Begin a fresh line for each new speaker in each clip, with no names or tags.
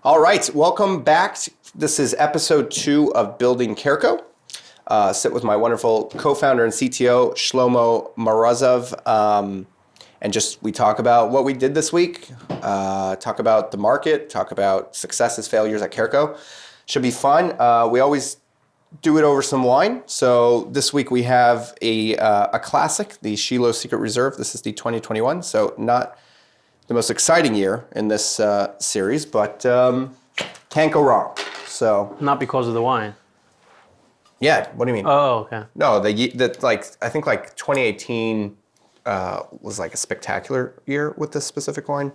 All right, welcome back. This is episode 2 of Building CareCo. Sit with my wonderful co-founder and CTO, Shlomo Marazov, and we talk about what we did this week, talk about the market, talk about successes, failures at CareCo. Should be fun. We always do it over some wine. So this week we have a classic, the Shiloh Secret Reserve. This is the 2021, so not the most exciting year in this series, but can't go wrong. So
not because of the wine.
Yeah, what do you mean?
Oh, okay.
No, I think 2018 was like a spectacular year with this specific wine.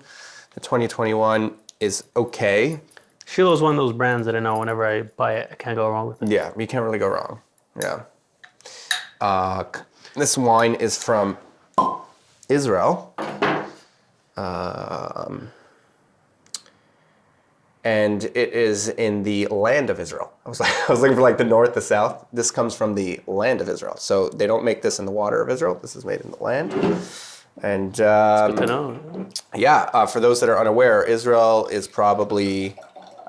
The 2021 is okay.
Shiloh is one of those brands that I know whenever I buy it, I can't go wrong with it.
Yeah, you can't really go wrong. Yeah. This wine is from Israel. And it is in the land of Israel. I was looking for like the north, the south. This comes from the land of Israel. So they don't make this in the water of Israel. This is made in the land. And
it's good to know.
Yeah, for those that are unaware, Israel is probably,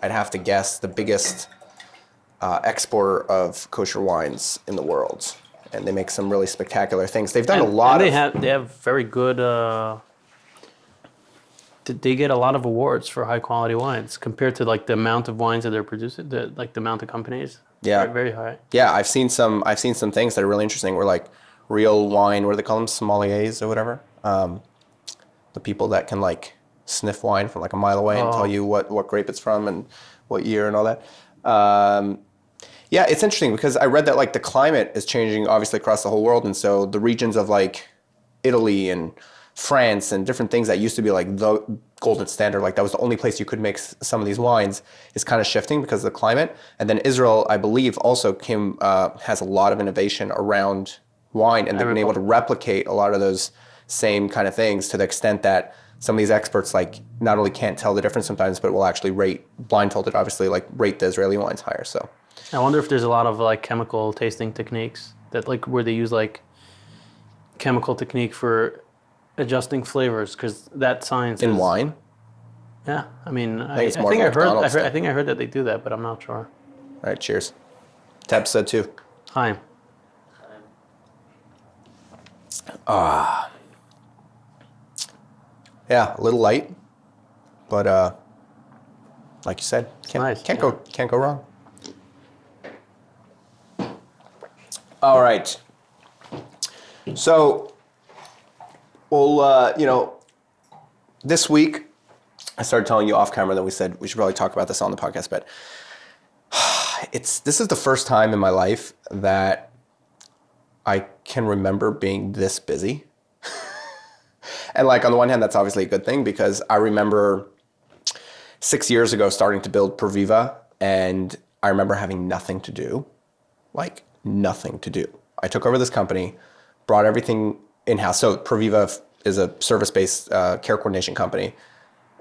I'd have to guess, the biggest exporter of kosher wines in the world. And they make some really spectacular things. They've done a lot
they have very good. They get a lot of awards for high quality wines compared to like the amount of wines that they're producing, the amount of companies.
Yeah,
very high.
Yeah, I've seen some things that are really interesting. Where like real wine, what do they call them, sommeliers or whatever? The people that can like sniff wine from like a mile away and tell you what grape it's from and what year and all that. Yeah, it's interesting because I read that like the climate is changing obviously across the whole world, and so the regions of like Italy and France and different things that used to be like the golden standard, like that was the only place you could make some of these wines, is kind of shifting because of the climate. And then Israel, I believe, also has a lot of innovation around wine, and they've been able to replicate a lot of those same kind of things to the extent that some of these experts like not only can't tell the difference sometimes, but will actually blindfolded obviously, like rate the Israeli wines higher. So
I wonder if there's a lot of like chemical tasting techniques that like where they use like chemical technique for adjusting flavors, because that science
in wine.
Yeah, I mean,
I think
I heard that they do that, but I'm not sure.
All right, cheers. To episode 2.
Hi.
Yeah, a little light, but like you said, can't go wrong. All right. So, well, this week, I started telling you off camera that we said we should probably talk about this on the podcast, but this is the first time in my life that I can remember being this busy. And like on the one hand, that's obviously a good thing because I remember 6 years ago starting to build Perviva, and I remember having nothing to do, like nothing to do. I took over this company, brought everything in-house. So Perviva is a service-based care coordination company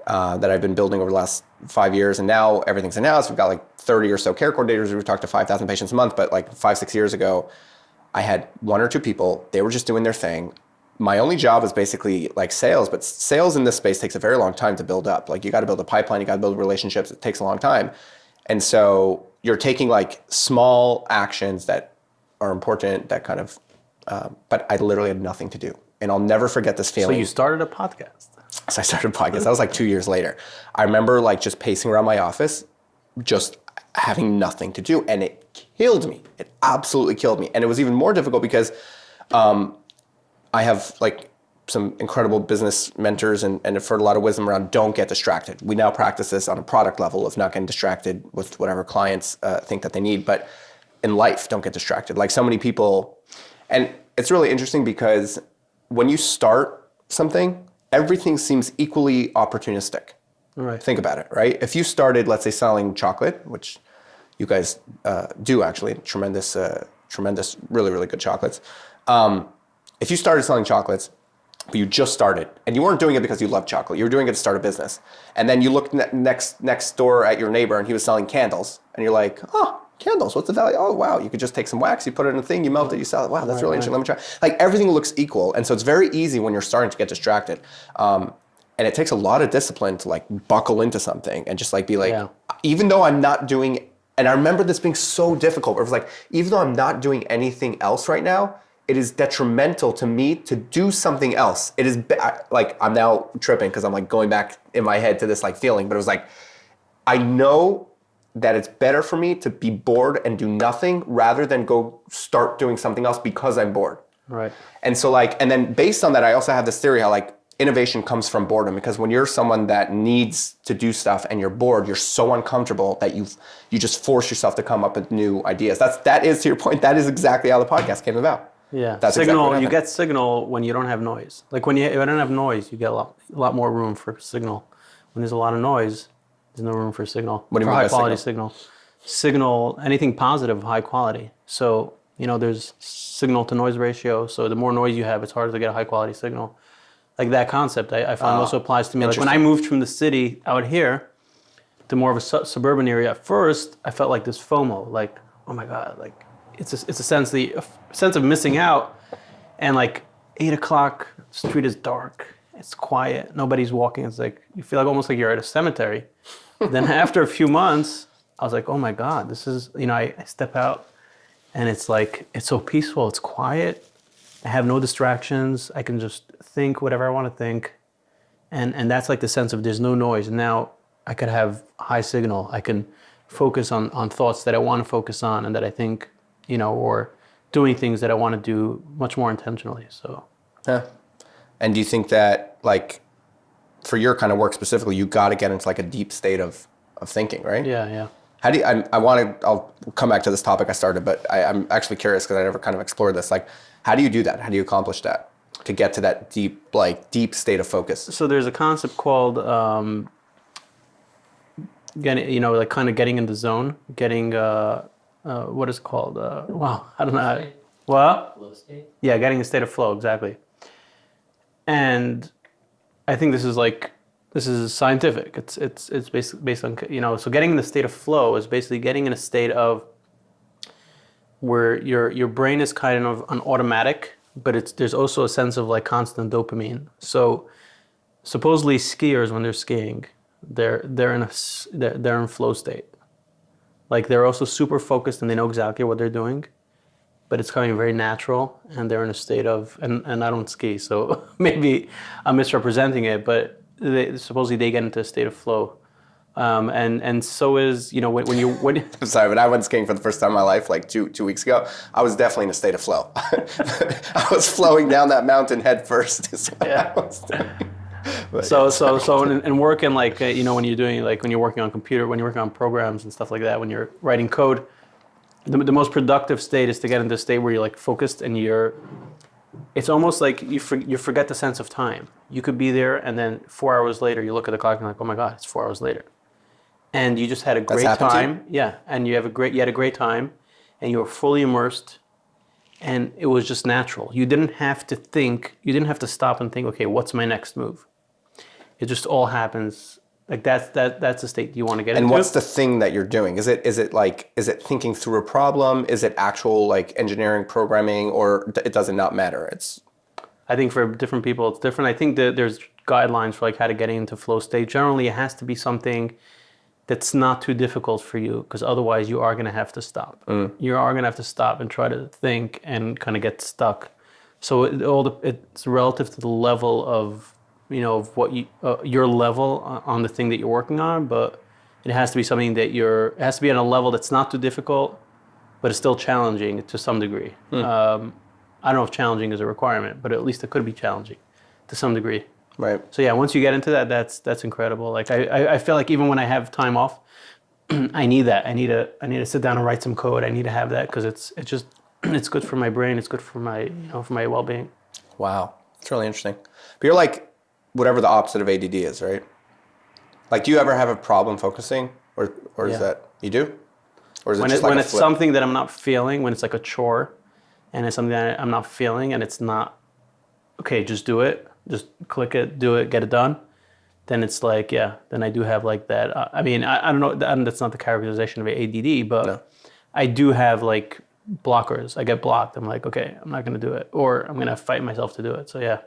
that I've been building over the last 5 years, and now everything's in-house. We've got like 30 or so care coordinators. We talk to 5,000 patients a month, but like 5-6 years ago, I had 1 or 2 people. They were just doing their thing. My only job was basically like sales, but sales in this space takes a very long time to build up. Like you got to build a pipeline, you got to build relationships. It takes a long time. And so you're taking like small actions that are important that kind of, but I literally had nothing to do. And I'll never forget this feeling.
So you started a podcast.
So I started a podcast. That was like 2 years later. I remember like just pacing around my office, just having nothing to do. And it killed me. It absolutely killed me. And it was even more difficult because I have like some incredible business mentors and I've heard a lot of wisdom around don't get distracted. We now practice this on a product level of not getting distracted with whatever clients think that they need. But in life, don't get distracted. Like so many people, and it's really interesting because when you start something, everything seems equally opportunistic.
Right.
Think about it, right? If you started, let's say, selling chocolate, which you guys do actually, tremendous, really, really good chocolates. If you started selling chocolates, but you just started, and you weren't doing it because you love chocolate, you were doing it to start a business, and then you looked next door at your neighbor and he was selling candles, and you're like, oh, candles, what's the value? Oh, wow, you could just take some wax, you put it in a thing, you melt it, you sell it. Wow, that's really interesting, let me try. Like everything looks equal, and so it's very easy when you're starting to get distracted. And it takes a lot of discipline to like buckle into something and just like be like,
Yeah.
even though I'm not doing, and I remember this being so difficult, where it was like, even though I'm not doing anything else right now, it is detrimental to me to do something else. It is like, I'm now tripping because I'm like going back in my head to this like feeling, but it was like, I know that it's better for me to be bored and do nothing rather than go start doing something else because I'm bored.
Right.
And so like, and then based on that, I also have this theory how like innovation comes from boredom, because when you're someone that needs to do stuff and you're bored, you're so uncomfortable that you just force yourself to come up with new ideas. That is to your point, that is exactly how the podcast came about.
Yeah,
That's
signal.
exactly what
You
happened.
get signal when you don't have noise. Like when you don't have noise, you get a lot more room for signal. When there's a lot of noise, there's no room for signal.
What do you
for
mean by
high quality signal? Signal, anything positive, high quality. So there's signal to noise ratio. So the more noise you have, it's harder to get a high quality signal. Like that concept, I find also applies to me. Like when I moved from the city out here to more of a suburban area, at first I felt like this FOMO, like, oh my God, like it's a sense of missing out. And like 8 o'clock, the street is dark, it's quiet, nobody's walking. It's like you feel like almost like you're at a cemetery. Then after a few months, I was like, oh my God, this is, I step out and it's like, it's so peaceful, it's quiet. I have no distractions. I can just think whatever I want to think. And that's like the sense of there's no noise. And now I could have high signal. I can focus on thoughts that I want to focus on and that I think, or doing things that I want to do much more intentionally. So.
Yeah. And do you think that like for your kind of work specifically, you got to get into like a deep state of thinking, right?
Yeah, yeah.
How do you, I'll come back to this topic I started, but I'm actually curious because I never kind of explored this. Like, how do you do that? How do you accomplish that to get to that deep state of focus?
So there's a concept called getting, like kind of getting in the zone, getting, what is it called? Wow, I don't know. What?
Flow state?
Yeah, getting a state of flow, exactly. And I think this is scientific. It's basically based on, so getting in the state of flow is basically getting in a state of where your brain is kind of on automatic, but there's also a sense of like constant dopamine. So supposedly skiers, when they're skiing, they're in flow state. Like they're also super focused and they know exactly what they're doing, but it's coming very natural and they're in a state of, and I don't ski, so maybe I'm misrepresenting it, but supposedly they get into a state of flow. And so is, when
I'm sorry, but I went skiing for the first time in my life like two weeks ago. I was definitely in a state of flow. I was flowing down that mountain head first. Is what I was doing. But
So in working, like, when you're doing, like, when you're working on computer, when you're working on programs and stuff like that, when you're writing code, the most productive state is to get into a state where you're like focused and it's almost like you forget the sense of time. You could be there and then 4 hours later, you look at the clock and you're like, oh my God, it's 4 hours later. And you just had a great time. Yeah. And you had a great time and you were fully immersed and it was just natural. You didn't have to think, you didn't have to stop and think, okay, what's my next move? It just all happens. Like that's the state you want to get into.
And what's the thing that you're doing? Is it thinking through a problem? Is it actual like engineering, programming, or it does not matter?
I think for different people it's different. I think that there's guidelines for like how to get into flow state. Generally, it has to be something that's not too difficult for you, because otherwise you are going to have to stop. You are going to have to stop and try to think and kind of get stuck. So it's relative to the level of, of what your level on the thing that you're working on, but it has to be something that it has to be on a level that's not too difficult, but it's still challenging to some degree. I don't know if challenging is a requirement, but at least it could be challenging to some degree.
Right.
So yeah, once you get into that, that's incredible. Like I feel like even when I have time off, I need that. I need to sit down and write some code. I need to have that because it's good for my brain. It's good for my for my well-being.
Wow, it's really interesting. But you're like whatever the opposite of ADD is, right? Like, do you ever have a problem focusing, or is that you do, or is it just like
when
a
it's
flip?
something that I'm not feeling, when it's like a chore, and it's something that I'm not feeling, and it's not okay, just do it. Just click it, do it, get it done. Then it's like, yeah, then I do have like that. I mean, I don't know, that's not the characterization of ADD, but no. I do have like blockers. I get blocked. I'm like, okay, I'm not going to do it, or I'm going to fight myself to do it. So yeah,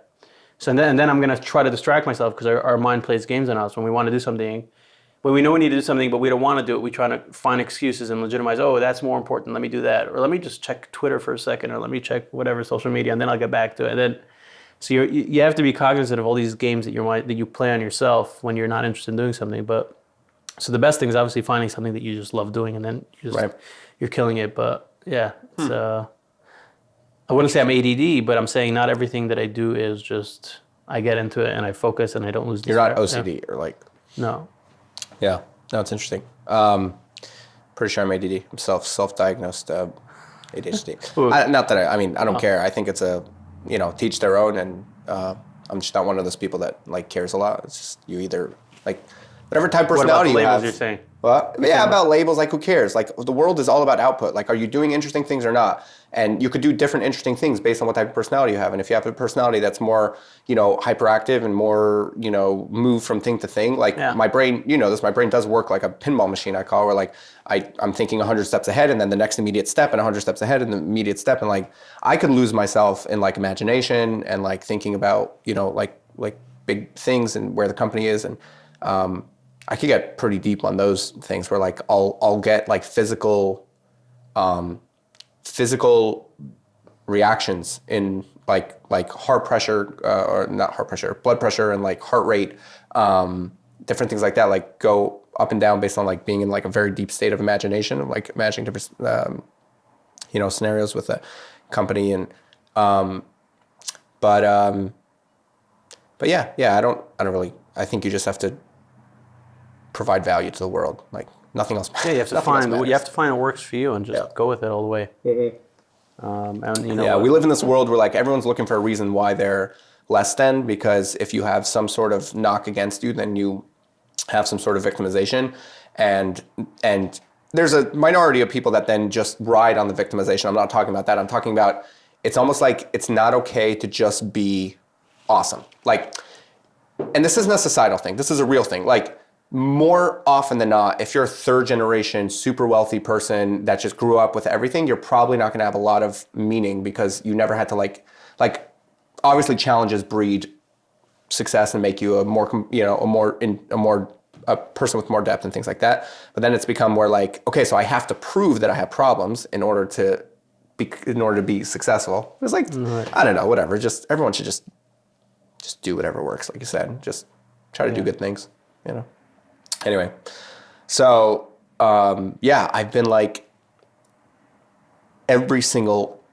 So and then I'm gonna try to distract myself because our mind plays games on us when we want to do something. When we know we need to do something, but we don't want to do it, we try to find excuses and legitimize. Oh, that's more important. Let me do that, or let me just check Twitter for a second, or let me check whatever social media, and then I'll get back to it. And then, so you have to be cognizant of all these games that you play on yourself when you're not interested in doing something. But so the best thing is obviously finding something that you just love doing, and then you're killing it. But yeah, it's, I wouldn't say I'm ADD, but I'm saying not everything that I do is just I get into it and I focus and I don't lose.
You're not OCD or like.
No.
Yeah, no, it's interesting. Pretty sure I'm ADD. I'm self-diagnosed ADHD. Not that I don't care. I think it's teach their own, and I'm just not one of those people that like cares a lot. It's just you either like whatever type of personality you have.
You're saying?
What? Yeah, about labels. Like, who cares? Like, the world is all about output. Like, are you doing interesting things or not? And you could do different interesting things based on what type of personality you have. And if you have a personality that's more, hyperactive and more, move from thing to thing, like my brain, my brain does work like a pinball machine, I call it, where like I'm thinking 100 steps ahead and then the next immediate step and 100 steps ahead and the immediate step. And like, I could lose myself in like imagination and like thinking about, like big things and where the company is. And, I could get pretty deep on those things where like I'll get like physical reactions in like heart pressure or not heart pressure, blood pressure and like heart rate, different things like that, like go up and down based on like being in like a very deep state of imagination of like imagining different scenarios with a company and but yeah, I don't really, I think you just have to provide value to the world. Like nothing else.
Yeah, you have to find what works for you and just go with it all the way. And
we live in this world where like everyone's looking for a reason why they're less than, because if you have some sort of knock against you, then you have some sort of victimization, and there's a minority of people that then just ride on the victimization. I'm not talking about that. I'm talking about it's almost like it's not okay to just be awesome. Like, and this isn't a societal thing. This is a real thing. Like, more often than not, if you're a third generation, super wealthy person that just grew up with everything, you're probably not going to have a lot of meaning because you never had to like obviously challenges breed success and make you a person with more depth and things like that. But then it's become more like, okay, so I have to prove that I have problems in order to be successful. It's like, I don't know, whatever. Just everyone should just do whatever works, like you said. Just try to do good things, Anyway, so I've been like every single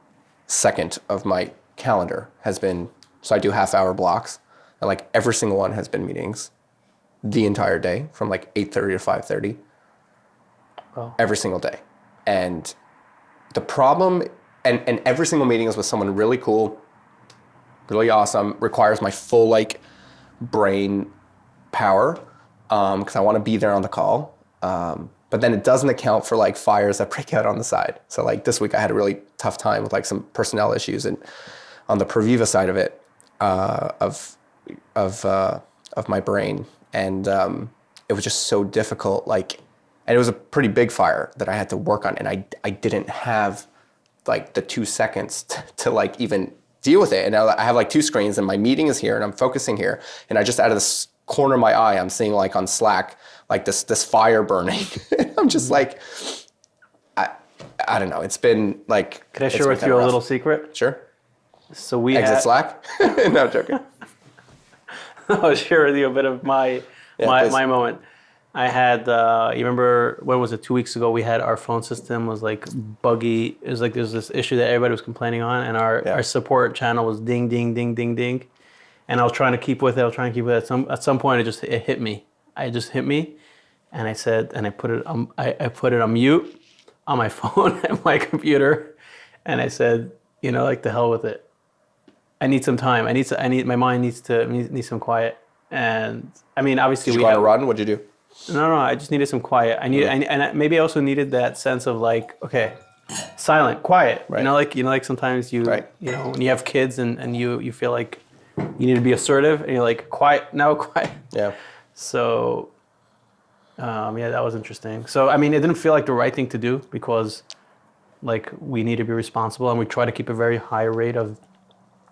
second of my calendar has been, so I do half-hour blocks, and like every single one has been meetings the entire day from like 8:30 to 5:30.
Wow.
Every single day. And the problem, and every single meeting is with someone really cool, really awesome, requires my full like brain power. Because I want to be there on the call. But then it doesn't account for like fires that break out on the side. So like this week I had a really tough time with like some personnel issues and on the Proviva side of it, of my brain. And it was just so difficult. Like, and it was a pretty big fire that I had to work on. And I didn't have like the 2 seconds to like even deal with it. And I have like two screens and my meeting is here and I'm focusing here. And I just out of this corner of my eye, I'm seeing like on Slack, like this fire burning. I'm just like, I don't know. It's been like.
Can I share with you a little secret?
Sure.
So we
exit Slack. No, I'm joking.
I'll share with you a bit of my moment. I had, you remember, when was it, 2 weeks ago, we had our phone system was like buggy. It was like there's this issue that everybody was complaining on, and our support channel was ding, ding, ding, ding, ding. And I was trying to keep with it. At some point, it hit me. It just hit me, and I said, and I put it on mute on my phone and my computer, and I said, like the hell with it. I need some time. My mind needs some quiet. And I mean, obviously,
did you go on a run? What'd you do?
No. I just needed some quiet. And maybe I also needed that sense of like, okay, silent, quiet.
Right.
Like sometimes when you have kids and you feel like you need to be assertive, and you're like, quiet. Yeah. So, that was interesting. So, I mean, it didn't feel like the right thing to do because, like, we need to be responsible, and we try to keep a very high rate of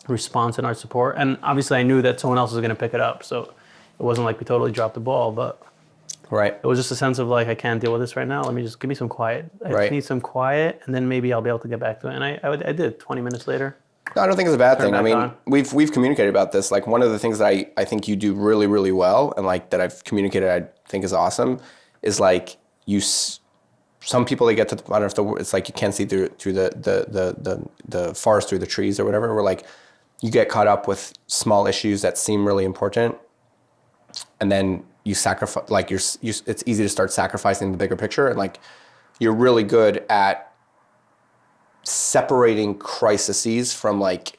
response in our support. And obviously I knew that someone else was going to pick it up. So it wasn't like we totally dropped the ball, but
Right.
it was just a sense of like, I can't deal with this right now. Let me just give me some quiet. I just need some quiet, and then maybe I'll be able to get back to it. And I did 20 minutes later.
No, I don't think it's a bad thing. I mean,
on.
we've communicated about this. Like one of the things that I think you do really, really well, and like that I've communicated, I think is awesome, is like some people, they get to, I don't know if it's like you can't see through the forest through the trees or whatever, where like you get caught up with small issues that seem really important, and then you sacrifice, like it's easy to start sacrificing the bigger picture, and like you're really good at separating crises from like,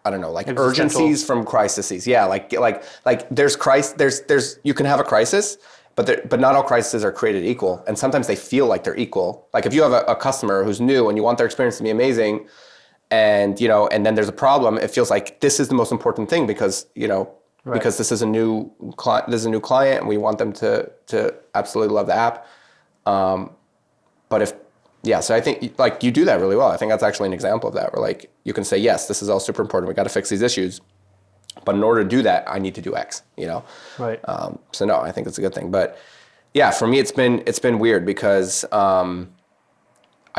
I don't know, like urgencies from crises. Yeah, like there's you can have a crisis, but not all crises are created equal, and sometimes they feel like they're equal. Like if you have a customer who's new and you want their experience to be amazing, and and then there's a problem, it feels like this is the most important thing because because this is a new client, and we want them to absolutely love the app. So I think like you do that really well. I think that's actually an example of that, where like you can say, yes, this is all super important. We got to fix these issues, but in order to do that, I need to do X.
Right.
So no, I think that's a good thing. But yeah, for me, it's been weird because I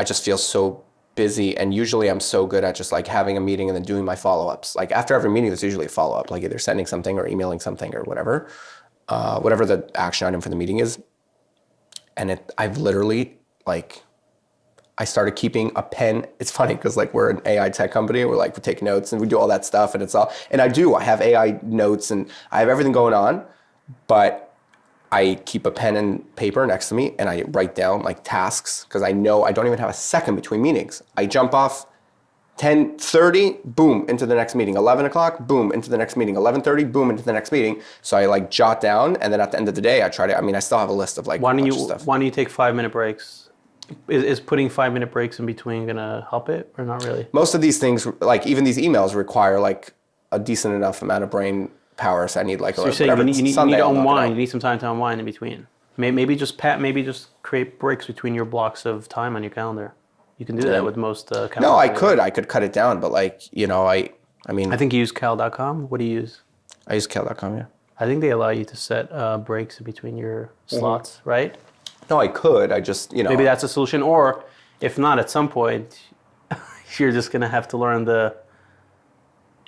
just feel so busy, and usually I'm so good at just like having a meeting and then doing my follow-ups. Like after every meeting, there's usually a follow-up, like either sending something or emailing something or whatever the action item for the meeting is. And I've literally like, I started keeping a pen. It's funny because like we're an AI tech company. We're like, we take notes and we do all that stuff, and I have AI notes and I have everything going on, but I keep a pen and paper next to me and I write down like tasks because I know I don't even have a second between meetings. I jump off 10:30, boom, into the next meeting. 11 o'clock, boom, into the next meeting. 11:30, boom, into the next meeting. So I like jot down, and then at the end of the day, I still have a list of like
why
a bunch
don't
of stuff.
Why don't you take 5-minute breaks? Is putting 5-minute breaks in between gonna help it, or not really?
Most of these things, like even these emails, require like a decent enough amount of brain power. So I need like
so you're saying you need to unwind. You need some time to unwind in between. Maybe just create breaks between your blocks of time on your calendar. You can do that with most calendars.
No, I could cut it down, but like I mean.
I think you use cal.com. What do you use?
I use cal.com. Yeah.
I think they allow you to set breaks in between your slots, right?
No, I could. I just,
Maybe that's a solution. Or if not, at some point, you're just going to have to learn the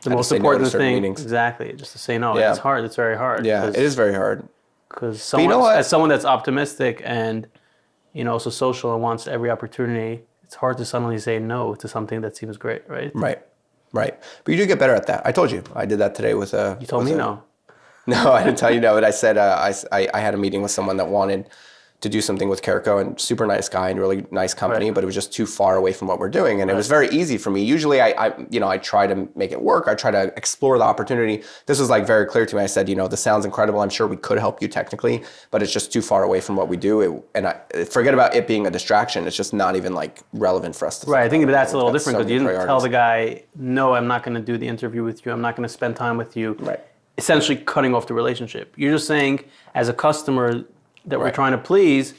most important thing.
Meetings.
Exactly. Just to say no.
Yeah.
It's hard. It's very hard.
Yeah, it is very hard.
Because as someone that's optimistic and, also social and wants every opportunity, it's hard to suddenly say no to something that seems great, right?
Right. But you do get better at that. I told you. I did that today with a...
You told me no.
No, I didn't tell you no, but I said I had a meeting with someone that wanted to do something with CareCo, and super nice guy and really nice company,
right.
But it was just too far away from what we're doing. And It was very easy for me. Usually I try to make it work. I try to explore the opportunity. This was like very clear to me. I said, this sounds incredible. I'm sure we could help you technically, but it's just too far away from what we do. Forget about it being a distraction. It's just not even like relevant for us to
Right. I think that's a little different because you didn't
priorities.
tell the guy, no, I'm not going to do the interview with you. I'm not going to spend time with you.
Right.
Essentially cutting off the relationship. You're just saying, as a customer that we're trying to please,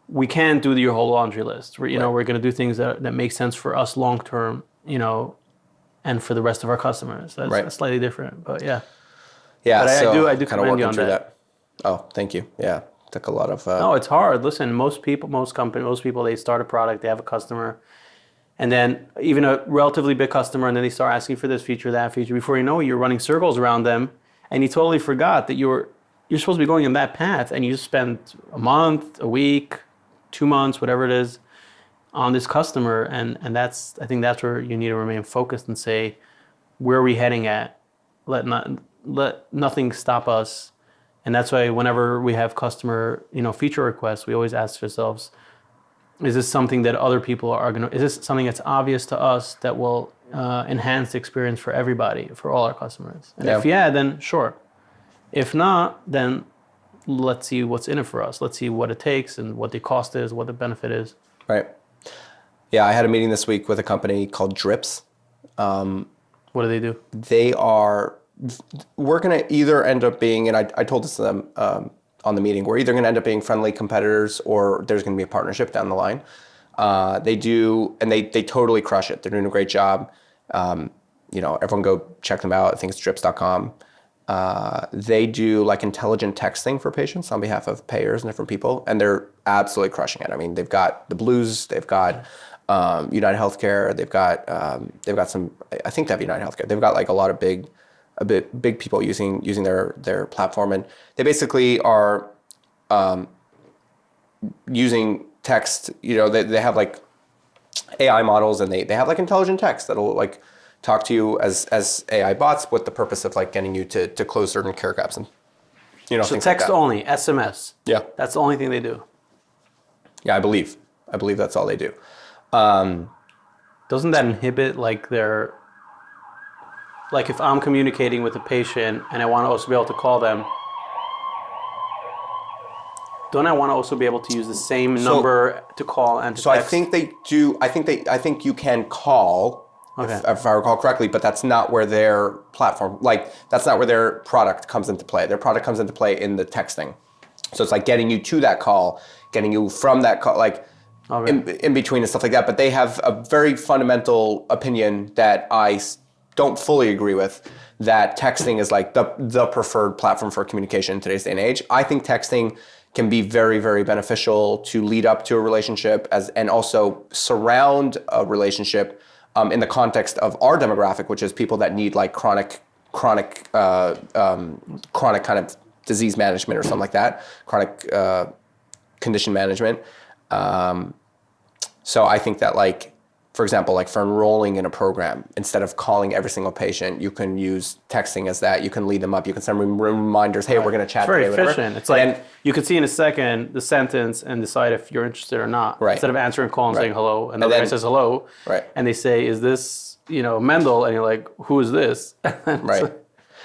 we can't do your whole laundry list. We're going to do things that make sense for us long term, and for the rest of our customers. That's slightly different, but yeah.
Yeah,
but I do commend you on that.
Oh, thank you. Yeah, took a lot of.
No, it's hard. Listen, most people, they start a product, they have a customer, and then even a relatively big customer, and then they start asking for this feature, that feature. Before you know it, you're running circles around them, and you totally forgot that you're supposed to be going in that path, and you just spent a month, a week, 2 months, whatever it is, on this customer, and I think that's where you need to remain focused and say, where are we heading at? Let nothing stop us, and that's why whenever we have customer feature requests, we always ask ourselves, is this something that other people are going to? Is this something that's obvious to us that will enhance the experience for everybody, for all our customers? And if then sure. If not, then let's see what's in it for us. Let's see what it takes and what the cost is, what the benefit is.
Right. Yeah, I had a meeting this week with a company called Drips.
What do they do?
We're going to either end up being, and I told this to them on the meeting, we're either going to end up being friendly competitors or there's going to be a partnership down the line. They do, and they totally crush it. They're doing a great job. everyone go check them out. I think it's drips.com. They do like intelligent texting for patients on behalf of payers and different people, and they're absolutely crushing it. I mean, they've got the Blues, they've got United Healthcare, they've got some. I think they have United Healthcare. They've got like a lot of big people using their platform, and they basically are using text. They have like AI models, and they have like intelligent text that'll like talk to you as AI bots with the purpose of like getting you to close certain care gaps and
so
things
text
like that.
only, SMS.
Yeah.
That's the only thing they do.
Yeah, I believe that's all they do.
Doesn't that inhibit like their, like if I'm communicating with a patient and I want to also be able to call them, don't I want to also be able to use the same number to call and to text?
So I think they do. I think you can call, if I recall correctly, but that's not where their platform, like that's not where their product comes into play. Their product comes into play in the texting. So it's like getting you to that call, getting you from that call, like in between and stuff like that. But they have a very fundamental opinion that I don't fully agree with, that texting is like the preferred platform for communication in today's day and age. I think texting can be very, very beneficial to lead up to a relationship and also surround a relationship in the context of our demographic, which is people that need like chronic kind of disease management or something like that, chronic condition management. So I think that like, for example, like for enrolling in a program, instead of calling every single patient, you can use texting as that. You can lead them up. You can send reminders. Hey, we're going to chat today.
It's very efficient. It's like you could see in a second the sentence and decide if you're interested or not.
Right.
Instead of answering a call and saying hello, and the
And
other
then-
guy says hello,
Right.
and they say, "Is this Mendel?" And you're like, "Who is this?"
Right.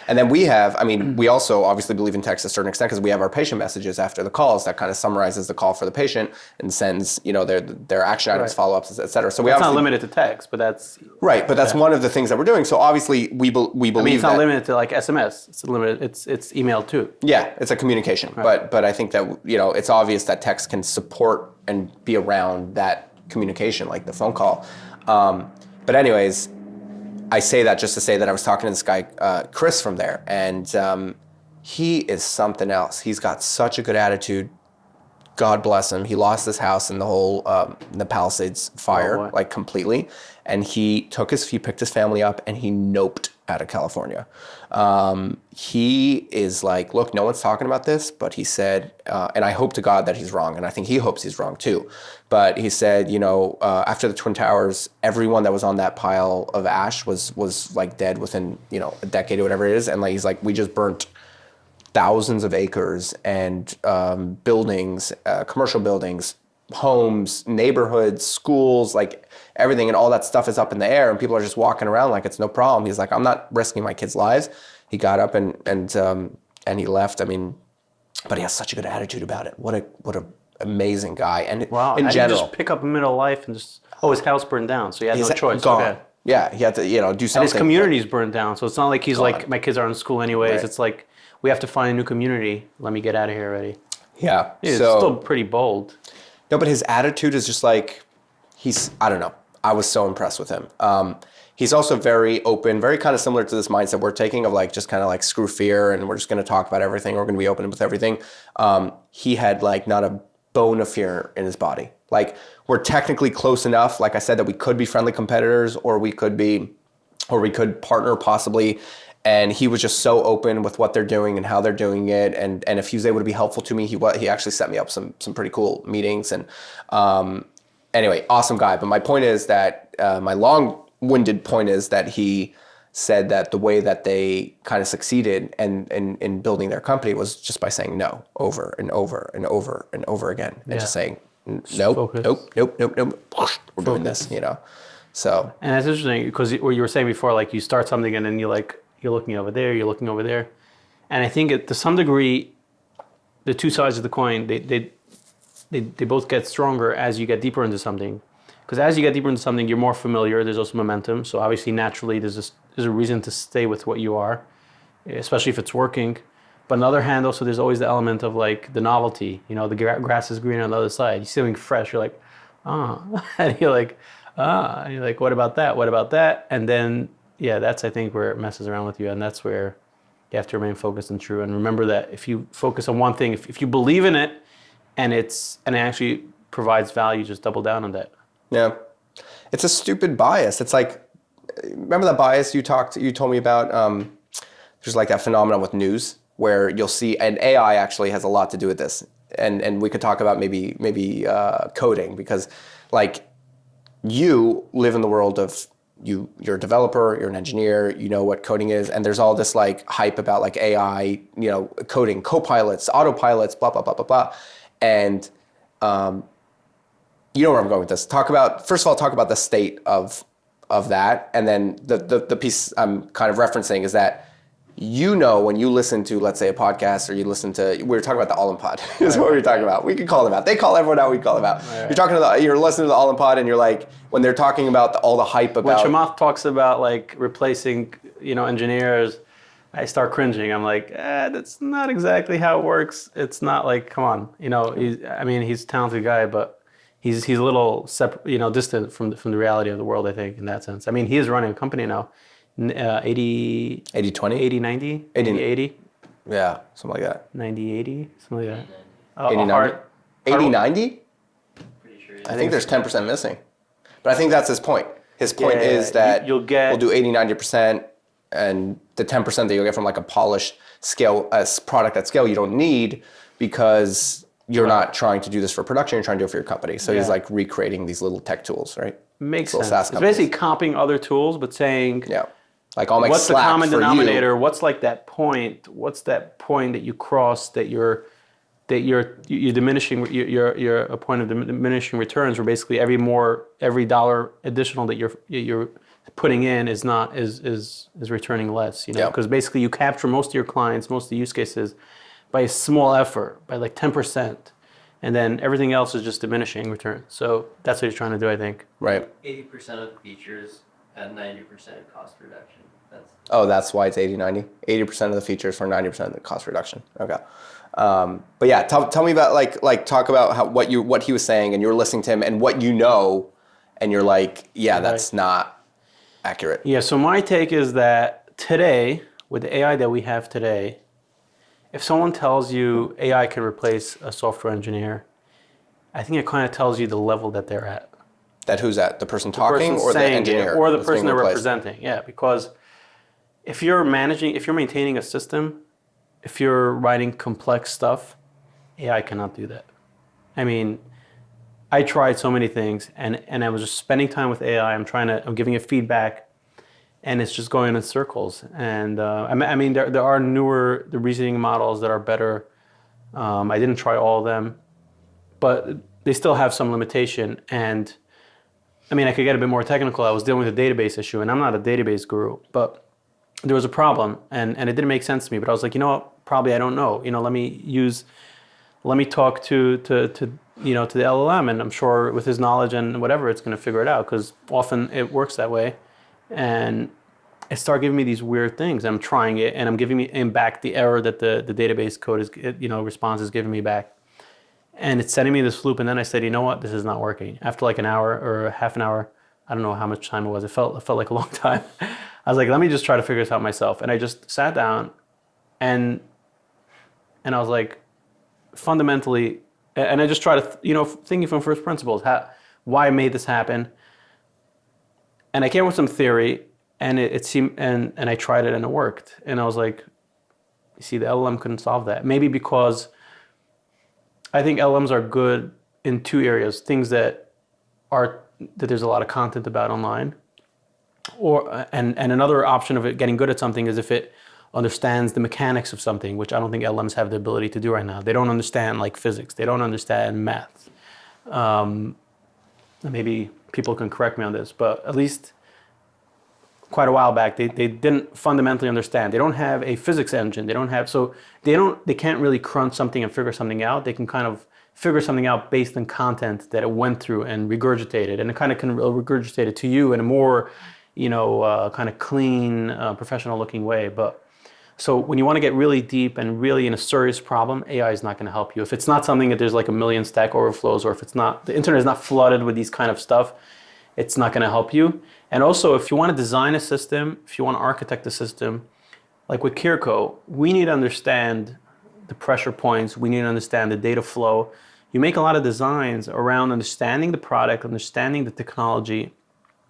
And then we also obviously believe in text to a certain extent because we have our patient messages after the calls that kind of summarizes the call for the patient and sends, their action items, follow-ups, et cetera. So
It's not limited to text, but that's...
Right, but that's one of the things that we're doing. So obviously we believe
I mean, it's not
that,
limited to like SMS. It's limited. It's email too.
Yeah, it's a communication. Right. But I think that, it's obvious that text can support and be around that communication, like the phone call. But anyways, I say that just to say that I was talking to this guy, Chris, from there, and he is something else. He's got such a good attitude. God bless him. He lost his house in the whole the Palisades fire, like completely. And he picked his family up, and he noped out of California. He is like, look, no one's talking about this, but he said, and I hope to God that he's wrong, and I think he hopes he's wrong too. But he said, after the Twin Towers, everyone that was on that pile of ash was like dead within, a decade or whatever it is. And like, he's like, we just burnt thousands of acres and buildings, commercial buildings, homes, neighborhoods, schools, like everything, and all that stuff is up in the air, and people are just walking around like it's no problem. He's like, I'm not risking my kids' lives. He got up and he left. I mean, but he has such a good attitude about it. What a amazing guy. And
wow,
in
how
general,
do you just pick up in the middle of life and just his house burned down, so he had no choice.
Gone.
Okay.
Yeah, he had to do something.
And his community's burned down, so it's not like he's
gone.
like, my kids are in school anyways.
Right.
It's like, we have to find a new community. Let me get out of here already.
Yeah.
It's still pretty bold.
No, but his attitude is just like, I don't know. I was so impressed with him. He's also very open, very kind of similar to this mindset we're taking of like, just kind of like screw fear and we're just going to talk about everything. We're going to be open with everything. He had like not a bone of fear in his body. Like, we're technically close enough, like I said, that we could be friendly competitors or we could partner possibly. And he was just so open with what they're doing and how they're doing it. And if he was able to be helpful to me, he actually set me up some pretty cool meetings. And anyway, awesome guy. But my point is that, my long-winded point is that he said that the way that they kind of succeeded in building their company was just by saying no over and over and over and over again. And just saying, nope. We're doing this, So.
And that's interesting because what you were saying before, like you start something and then you're looking over there, you're looking over there. And I think to some degree, the two sides of the coin, they both get stronger as you get deeper into something. Because as you get deeper into something, you're more familiar. There's also momentum. So obviously, naturally, there's a reason to stay with what you are, especially if it's working. But on the other hand, also, there's always the element of like the novelty. The grass is green on the other side. You see something fresh, you're like, and you're like, and you're like, what about that? What about that? And then Yeah, that's I think where it messes around with you, and that's where you have to remain focused and true. And remember that if you focus on one thing, if you believe in it, and it actually provides value, just double down on that.
Yeah. It's a stupid bias. It's like, remember that bias you told me about? There's like that phenomenon with news where you'll see, and AI actually has a lot to do with this. And we could talk about maybe coding, because like you live in the world of you're a developer, you're an engineer, you know what coding is, and there's all this like hype about like AI, coding, copilots, autopilots, blah blah blah blah blah, and you know where I'm going with this. First of all, talk about the state of that, and then the piece I'm kind of referencing is that when you listen to, let's say, a podcast, or you listen to, we were talking about the All-in Pod, is what we were talking about. We could call them out. They call everyone out, we call them out. Right. You're listening to the All-in Pod, and you're like, when they're talking about all the hype about...
When Chamath talks about like replacing, engineers, I start cringing. I'm like, that's not exactly how it works. It's not like, come on. He's a talented guy, but he's a little distant from the reality of the world, I think, in that sense. I mean, he is running a company now. 80
20
80 90 80
yeah, something like that.
90 80 something like that.
80 90 80 90.
Pretty sure.
I think there's 10% missing, but I think that's his point. His point is that we'll do 80-90%, and the 10% that you'll get from like a polished scale, a product at scale you don't need, because you're not trying to do this for production, you're trying to do it for your company. So he's like recreating these little tech tools, right?
Makes sense. It's basically copying other tools, but saying,
like I'll make
what's
Slack
the common
for
denominator?
you.
What's like that point? What's that point that you cross that you're diminishing? You're a point of diminishing returns, where basically every dollar additional that you're putting in is returning less. Because basically you capture most of your clients, most of the use cases, by a small effort, by like 10%. And then everything else is just diminishing return. So that's what he's trying to do, I think.
Right.
80% of the features at 90% cost reduction.
That's why it's 80-90. 80% of the features for 90% of the cost reduction. Okay. But yeah, tell me about like talk about what he was saying, and you're listening to him, and what and you're like, that's not accurate.
Yeah. So my take is that today, with the AI that we have today, if someone tells you AI can replace a software engineer, I think it kind of tells you the level that they're at.
That who's at? The person talking, or the engineer?
Or the person they're representing. Yeah, because if you're maintaining a system, if you're writing complex stuff, AI cannot do that. I mean, I tried so many things, and I was just spending time with AI. I'm giving it feedback, and it's just going in circles. And there are newer reasoning models that are better. I didn't try all of them, but they still have some limitation. And I could get a bit more technical. I was dealing with a database issue, and I'm not a database guru, but there was a problem, and it didn't make sense to me. But I was like, you know what? Probably I don't know. Let me talk to the LLM, and I'm sure with his knowledge and whatever, it's going to figure it out, because often it works that way. And it started giving me these weird things. I'm trying it, and I'm giving him back the error that the database code is, response is giving me back. And it's sending me this loop, and then I said, you know what, this is not working. After like an hour or half an hour, I don't know how much time it was. It felt like a long time. I was like, let me just try to figure this out myself. And I just sat down, and I was like, fundamentally, and I just tried to, thinking from first principles, why I made this happen. And I came up with some theory, and it seemed, and I tried it, and it worked. And I was like, you see, the LLM couldn't solve that. Maybe because I think LLMs are good in two areas: things that there's a lot of content about online, and another option of it getting good at something is if it understands the mechanics of something, which I don't think LLMs have the ability to do right now. They don't understand like physics. They don't understand math. Maybe people can correct me on this, but at least quite a while back, they didn't fundamentally understand. They don't have a physics engine. They can't really crunch something and figure something out. They can kind of figure something out based on content that it went through and regurgitated, and it kind of can regurgitate it to you in a more, kind of clean, professional looking way. But so when you want to get really deep and really in a serious problem, AI is not going to help you. If it's not something that there's like a million Stack Overflows, or if it's not, the internet is not flooded with these kind of stuff, it's not going to help you. And also, if you want to design a system, if you want to architect a system, like with CareCo, we need to understand the pressure points. We need to understand the data flow. You make a lot of designs around understanding the product, understanding the technology,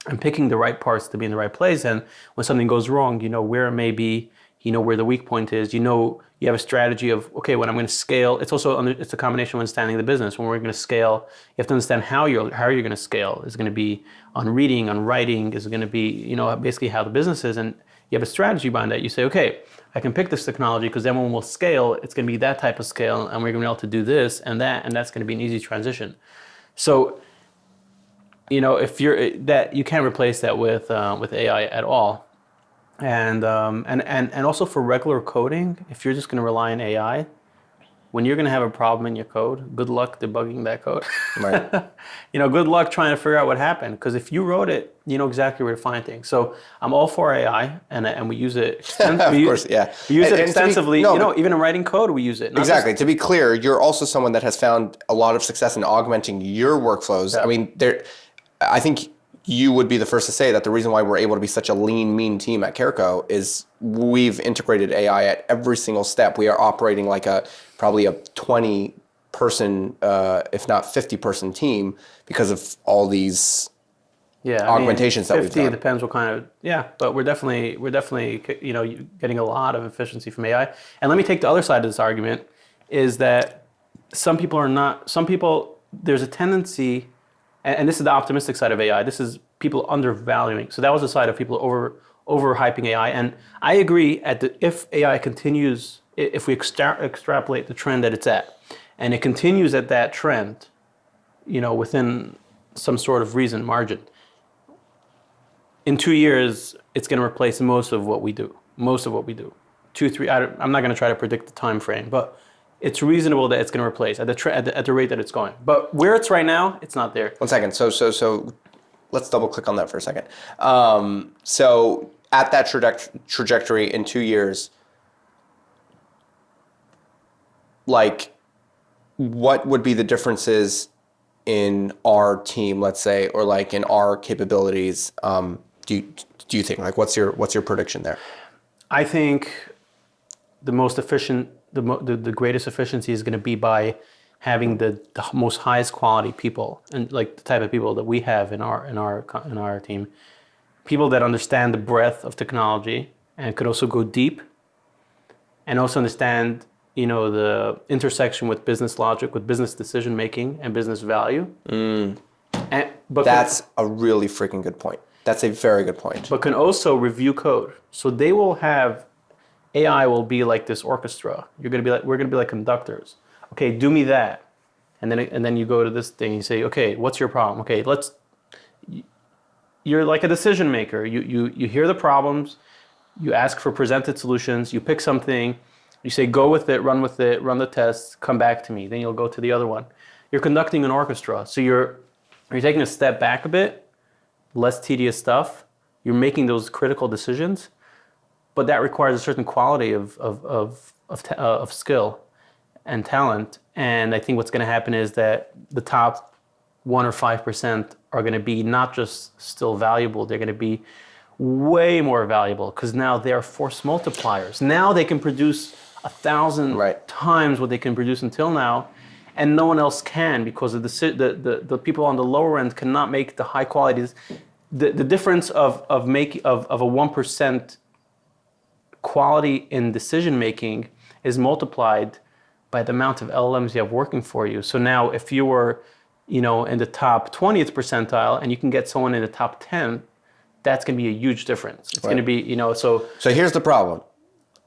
and picking the right parts to be in the right place. And when something goes wrong, you know where it may be, you know where the weak point is, you know you have a strategy of, okay, when I'm going to scale, it's a combination of understanding the business. When we're going to scale, you have to understand how you're going to scale. Is it going to be on reading, on writing? Is it going to be, you know, basically how the business is? And you have a strategy behind that. You say, okay, I can pick this technology because then when we'll scale, it's going to be that type of scale, and we're going to be able to do this and that, and that's going to be an easy transition. So, you know, if you're that, you can't replace that with AI at all. And also for regular coding, if you're just going to rely on AI, when you're going to have a problem in your code, good luck debugging that code.
Right.
You know, good luck trying to figure out what happened, because if you wrote it, you know exactly where to find things. So I'm all for AI, and we use it extensively.
Of course, yeah.
We use it extensively.
No,
you know, even in writing code, we use it.
Exactly. To be clear, you're also someone that has found a lot of success in augmenting your workflows.
Yeah.
I mean, I think you would be the first to say that the reason why we're able to be such a lean, mean team at CareCo is we've integrated AI at every single step. We are operating like probably a 20-person, if not 50-person team because of all these augmentations that we've done.
50 depends what kind of, but we're definitely, you know, getting a lot of efficiency from AI. And let me take the other side of this argument, is that some people, there's a tendency, and this is the optimistic side of AI. This is people undervaluing. So that was the side of people overhyping AI. And I agree if AI continues, if we extrapolate the trend that it's at, and it continues at that trend, you know, within some sort of reason margin, in 2 years, it's going to replace most of what we do. 2, 3. I'm not going to try to predict the time frame, but it's reasonable that it's going to replace at the rate that it's going. But where it's right now, it's not there.
1 second. So let's double click on that for a second. So at that trajectory in 2 years, like, what would be the differences in our team, let's say, or like in our capabilities? Do you think, like, what's your prediction there?
I think the most efficient, the greatest efficiency is going to be by having the most highest quality people, and like the type of people that we have in our team, people that understand the breadth of technology and could also go deep, and also understand, you know, the intersection with business logic, with business decision making and business value. But
that's a really freaking good point. That's a very good point.
But can also review code. So they will have, AI will be like this orchestra. We're gonna be like conductors. Okay, do me that, and then you go to this thing. You say, okay, what's your problem? Okay, you're like a decision maker. You hear the problems, you ask for presented solutions, you pick something, you say go with it, run the tests, come back to me. Then you'll go to the other one. You're conducting an orchestra. So you're taking a step back a bit, less tedious stuff. You're making those critical decisions, but that requires a certain quality of skill and talent. And I think what's going to happen is that the top 1 or 5% are going to be not just still valuable, they're going to be way more valuable, because now they're force multipliers. Now they can produce 1,000 times what they can produce until now, and no one else can, because of the people on the lower end cannot make the high qualities. The difference of a 1% quality in decision making is multiplied by the amount of LLMs you have working for you. So now if you were, you know, in the top 20th percentile and you can get someone in the top 10, that's going to be a huge difference. It's going to be, you know, so
here's the problem.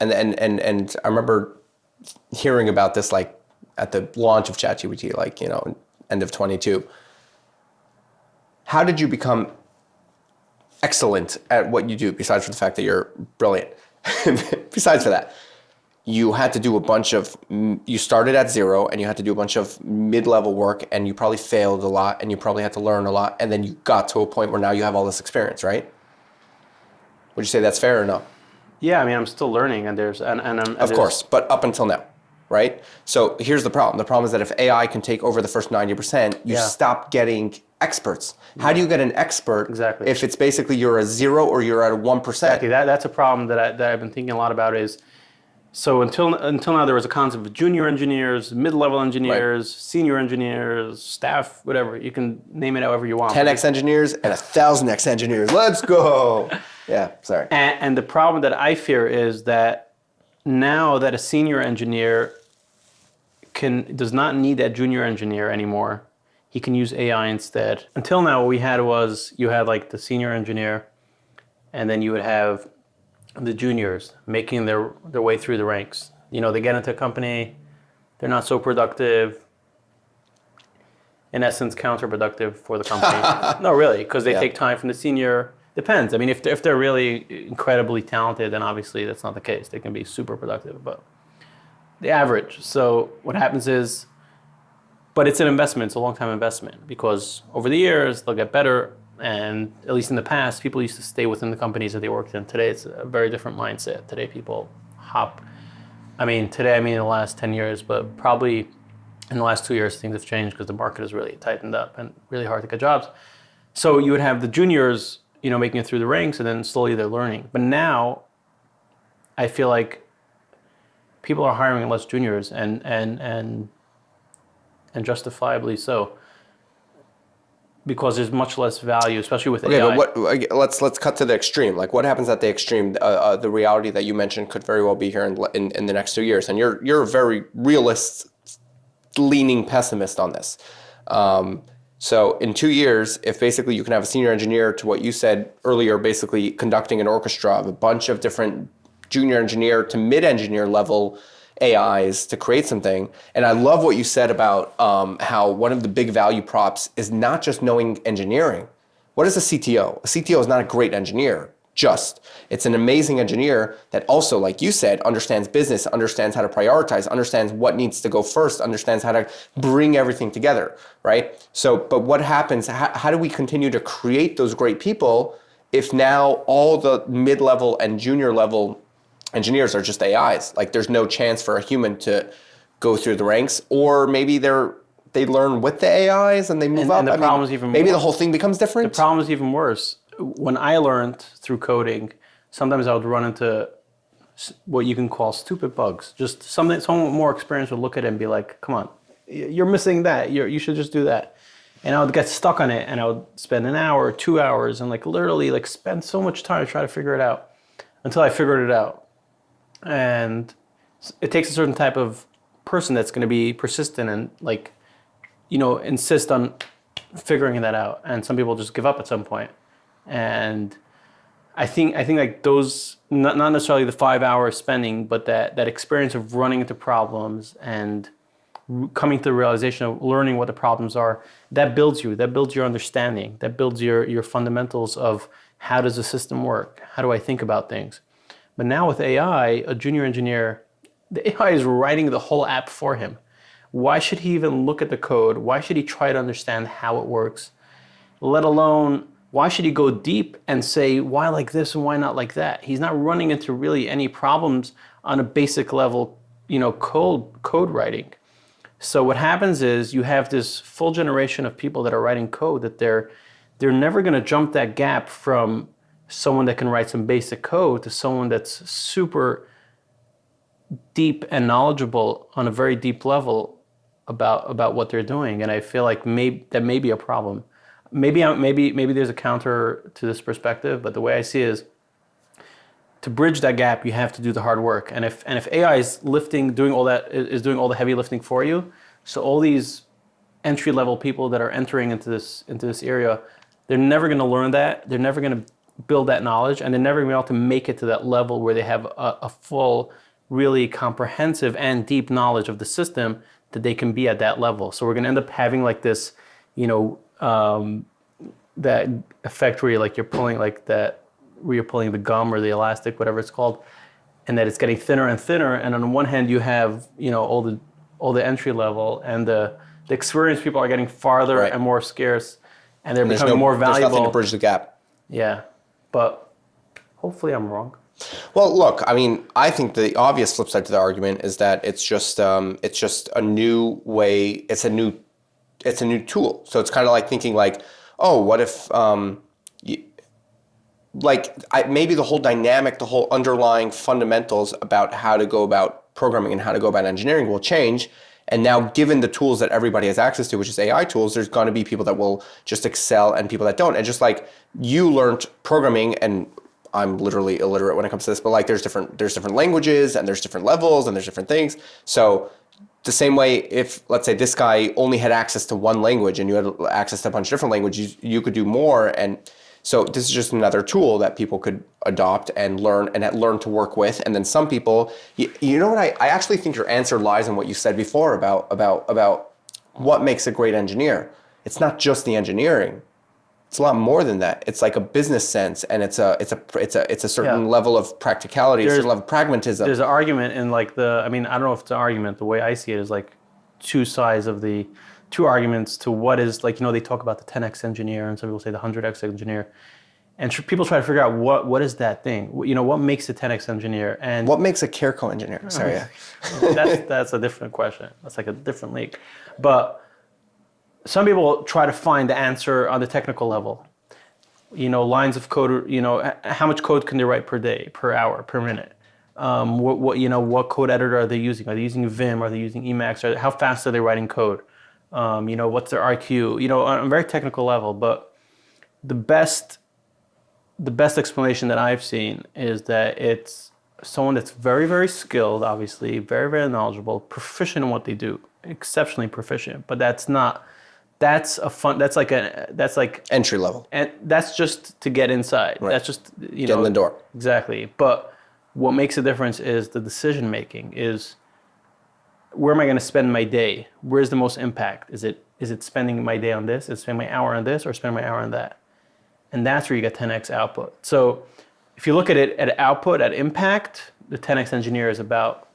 And I remember hearing about this, like, at the launch of ChatGPT, like, you know, end of 22. How did you become excellent at what you do, besides for the fact that you're brilliant? Besides for that, you had to do you started at 0 and you had to do a bunch of mid-level work, and you probably failed a lot, and you probably had to learn a lot, and then you got to a point where now you have all this experience, right? Would you say that's fair or no?
Yeah, I mean, I'm still learning, and
of course, but up until now, right? So here's the problem. The problem is that if AI can take over the first 90%, you stop getting experts. How do you get an expert
Exactly.
if it's basically you're a 0 or you're at a 1%?
Exactly. That's a problem that I've been thinking a lot about is, so until now there was a concept of junior engineers, mid-level engineers, senior engineers, staff, whatever. You can name it however you want.
10x engineers and 1,000x engineers. Let's go. Yeah, sorry.
And the problem that I fear is that now that a senior engineer does not need that junior engineer anymore, he can use AI instead. Until now, what we had was you had like the senior engineer, and then you would have the juniors making their way through the ranks. You know, they get into a company, they're not so productive, in essence, counterproductive for the company. No, really, because they take time from the senior. Depends. I mean, if they're really incredibly talented, then obviously that's not the case. They can be super productive, but the average. So what happens is, but it's an investment. It's a long-time investment because over the years they'll get better. And at least in the past, people used to stay within the companies that they worked in. Today, it's a very different mindset. Today, people hop. I mean in the last 10 years, but probably in the last 2 years, things have changed because the market has really tightened up and really hard to get jobs. So you would have the juniors, you know, making it through the ranks, and then slowly they're learning. But now, I feel like people are hiring less juniors, and justifiably so, because there's much less value, especially with AI.
But let's cut to the extreme. Like, what happens at the extreme? The reality that you mentioned could very well be here in the next 2 years, and you're a very realist, leaning pessimist on this. So in 2 years, if basically you can have a senior engineer, to what you said earlier, basically conducting an orchestra of a bunch of different junior engineer to mid-engineer level AIs to create something. And I love what you said about how one of the big value props is not just knowing engineering. What is a CTO? A CTO is not a great engineer, it's an amazing engineer that also, like you said, understands business, understands how to prioritize, understands what needs to go first, understands how to bring everything together, right? So, but what happens, how do we continue to create those great people if now all the mid-level and junior level engineers are just AIs? Like, there's no chance for a human to go through the ranks, or maybe they learn with the AIs and they move up.
And the problem is even
maybe
more.
the whole thing becomes different.
The problem is even worse. When I learned through coding, sometimes I would run into what you can call stupid bugs. Just someone more experienced would look at it and be like, "Come on, you're missing that. You should just do that." And I would get stuck on it, and I would spend an hour, 2 hours, and like literally like spend so much time to try to figure it out until I figured it out. And it takes a certain type of person that's going to be persistent and like, you know, insist on figuring that out. And some people just give up at some point. And I think like those, not necessarily the 5 hours spending, but that experience of running into problems and coming to the realization of learning what the problems are, that builds you, that builds your understanding, that builds your fundamentals of how does the system work? How do I think about things? But now with AI, a junior engineer, the AI is writing the whole app for him. Why should he even look at the code? Why should he try to understand how it works? Let alone, why should he go deep and say, why like this and why not like that? He's not running into really any problems on a basic level, you know, code writing. So what happens is you have this full generation of people that are writing code that they're never going to jump that gap from someone that can write some basic code to someone that's super deep and knowledgeable on a very deep level about what they're doing. And I feel like that may be a problem. Maybe there's a counter to this perspective, but the way I see it is, to bridge that gap, you have to do the hard work. And if AI is doing all the heavy lifting for you, so all these entry level people that are entering into this area, they're never going to learn that. They're never going to build that knowledge, and they're never going to be able to make it to that level where they have a full, really comprehensive and deep knowledge of the system that they can be at that level. So we're going to end up having like this, you know, that effect where you're pulling like that, where you're pulling the gum or the elastic, whatever it's called, and that it's getting thinner and thinner. And on one hand, you have, you know, all the entry level, and the experienced people are getting farther and more scarce, and they're becoming more valuable.
There's nothing to bridge the gap.
Yeah, but hopefully I'm wrong.
Well, look, I mean, I think the obvious flip side to the argument is that it's just a new way. It's a new tool. So it's kind of like thinking like, oh, what if maybe the whole dynamic, the whole underlying fundamentals about how to go about programming and how to go about engineering will change. And now, given the tools that everybody has access to, which is AI tools, there's going to be people that will just excel and people that don't. And just like you learned programming, and I'm literally illiterate when it comes to this, but like there's different languages and there's different levels and there's different things. So the same way, if let's say this guy only had access to one language and you had access to a bunch of different languages, you could do more. And so this is just another tool that people could adopt and learn to work with. And then some people, you know what, I actually think your answer lies in what you said before about what makes a great engineer. It's not just the engineering. It's a lot more than that. It's like a business sense, and it's a certain level of practicality, a certain level of pragmatism.
There's an argument in like I don't know if it's an argument. The way I see it is like two arguments to what is like, they talk about the 10x engineer and some people say the 100x engineer, and people try to figure out what is that thing. What makes a 10x engineer, and
what makes a CareCo engineer? Sorry,
that's a different question. That's like a different league, but. Some people try to find the answer on the technical level. Lines of code, how much code can they write per day, per hour, per minute? What code editor are they using? Are they using Vim? Are they using Emacs? How fast are they writing code? What's their IQ? On a very technical level. But the best explanation that I've seen is that it's someone that's very, very skilled, obviously, very, very knowledgeable, proficient in what they do, exceptionally proficient. But that's like
entry level.
And that's just to get inside.
Right.
That's just,
get in the door.
Exactly. But what makes a difference is the decision making is, where am I going to spend my day? Where's the most impact? Is it spending my day on this? Is it spending my hour on this or spending my hour on that? And that's where you get 10x output. So if you look at it at output, at impact, the 10x engineer is about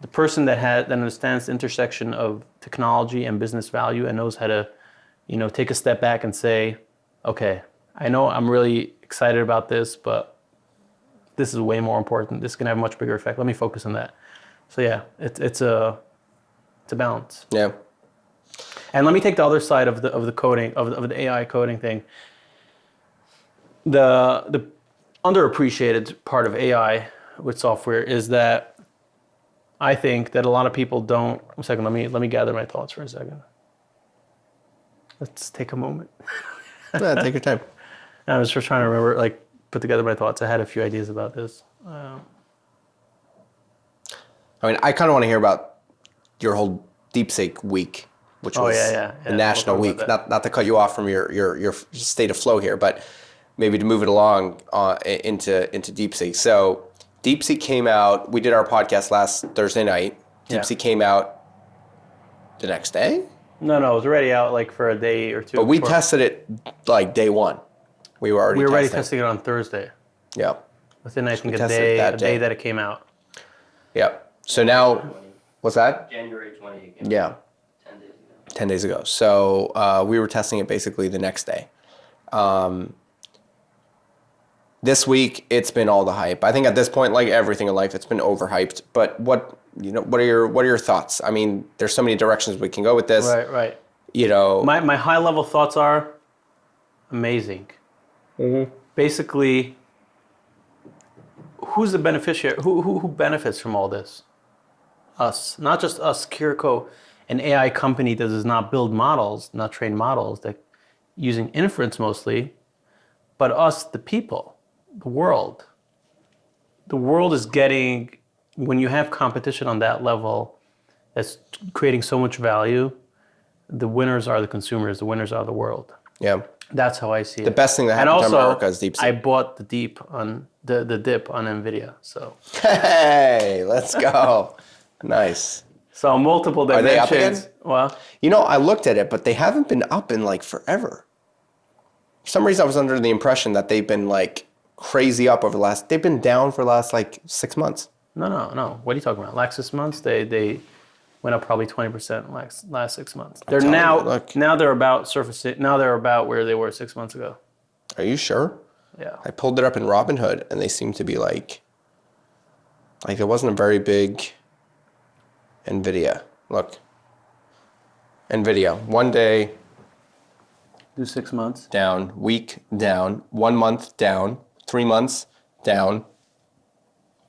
the person that understands the intersection of technology and business value and knows how to take a step back and say, okay, I know I'm really excited about this, but this is way more important. This can have a much bigger effect. Let me focus on that. So yeah, it's a balance.
Yeah.
And let me take the other side of the coding, of the AI coding thing. The underappreciated part of AI with software is that I think that a lot of people don't. One second, let me gather my thoughts for a second. Let's take a moment.
Yeah, take your time.
I was just trying to remember, put together my thoughts. I had a few ideas about this.
I kind of want to hear about your whole DeepSeek week, which was the national week. Not to cut you off from your state of flow here, but maybe to move it along into DeepSeek. So DeepSeek came out. We did our podcast last Thursday night. DeepSeek came out the next day.
No, it was already out for a day or two.
But we tested it day one. We were already
testing it on Thursday.
Yeah.
Within a day that it came out.
Yeah. So now, what's that?
January 20.
Yeah.
10 days ago.
10 days ago. So we were testing it basically the next day. This week, it's been all the hype. I think at this point, like everything in life, it's been overhyped. But what are your thoughts? I mean, there's so many directions we can go with this.
Right. My high level thoughts are amazing. Mm-hmm. Basically, who's the beneficiary? Who benefits from all this? Us, not just us, CareCo, an AI company that does not build models, not train models, that using inference mostly, but us, the people. The world. The world is getting, when you have competition on that level that's creating so much value, the winners are the consumers, the winners are the world.
Yeah.
That's how I see it.
The best thing that happened to America is DeepSeek.
I bought the dip on NVIDIA. So
hey, let's go. Nice.
So multiple dimensions.
Are they up again?
Well,
I looked at it, but they haven't been up in forever. For some reason I was under the impression that they've been crazy up over they've been down for the last 6 months.
No. What are you talking about? Last 6 months, they went up probably 20% last 6 months. They're now they're about surfacing. Now they're about where they were 6 months ago.
Are you sure?
Yeah.
I pulled it up in Robinhood, and they seem to be there wasn't a very big NVIDIA. Look. NVIDIA, 1 day
Do 6 months.
down, week down, 1 month down, 3 months down,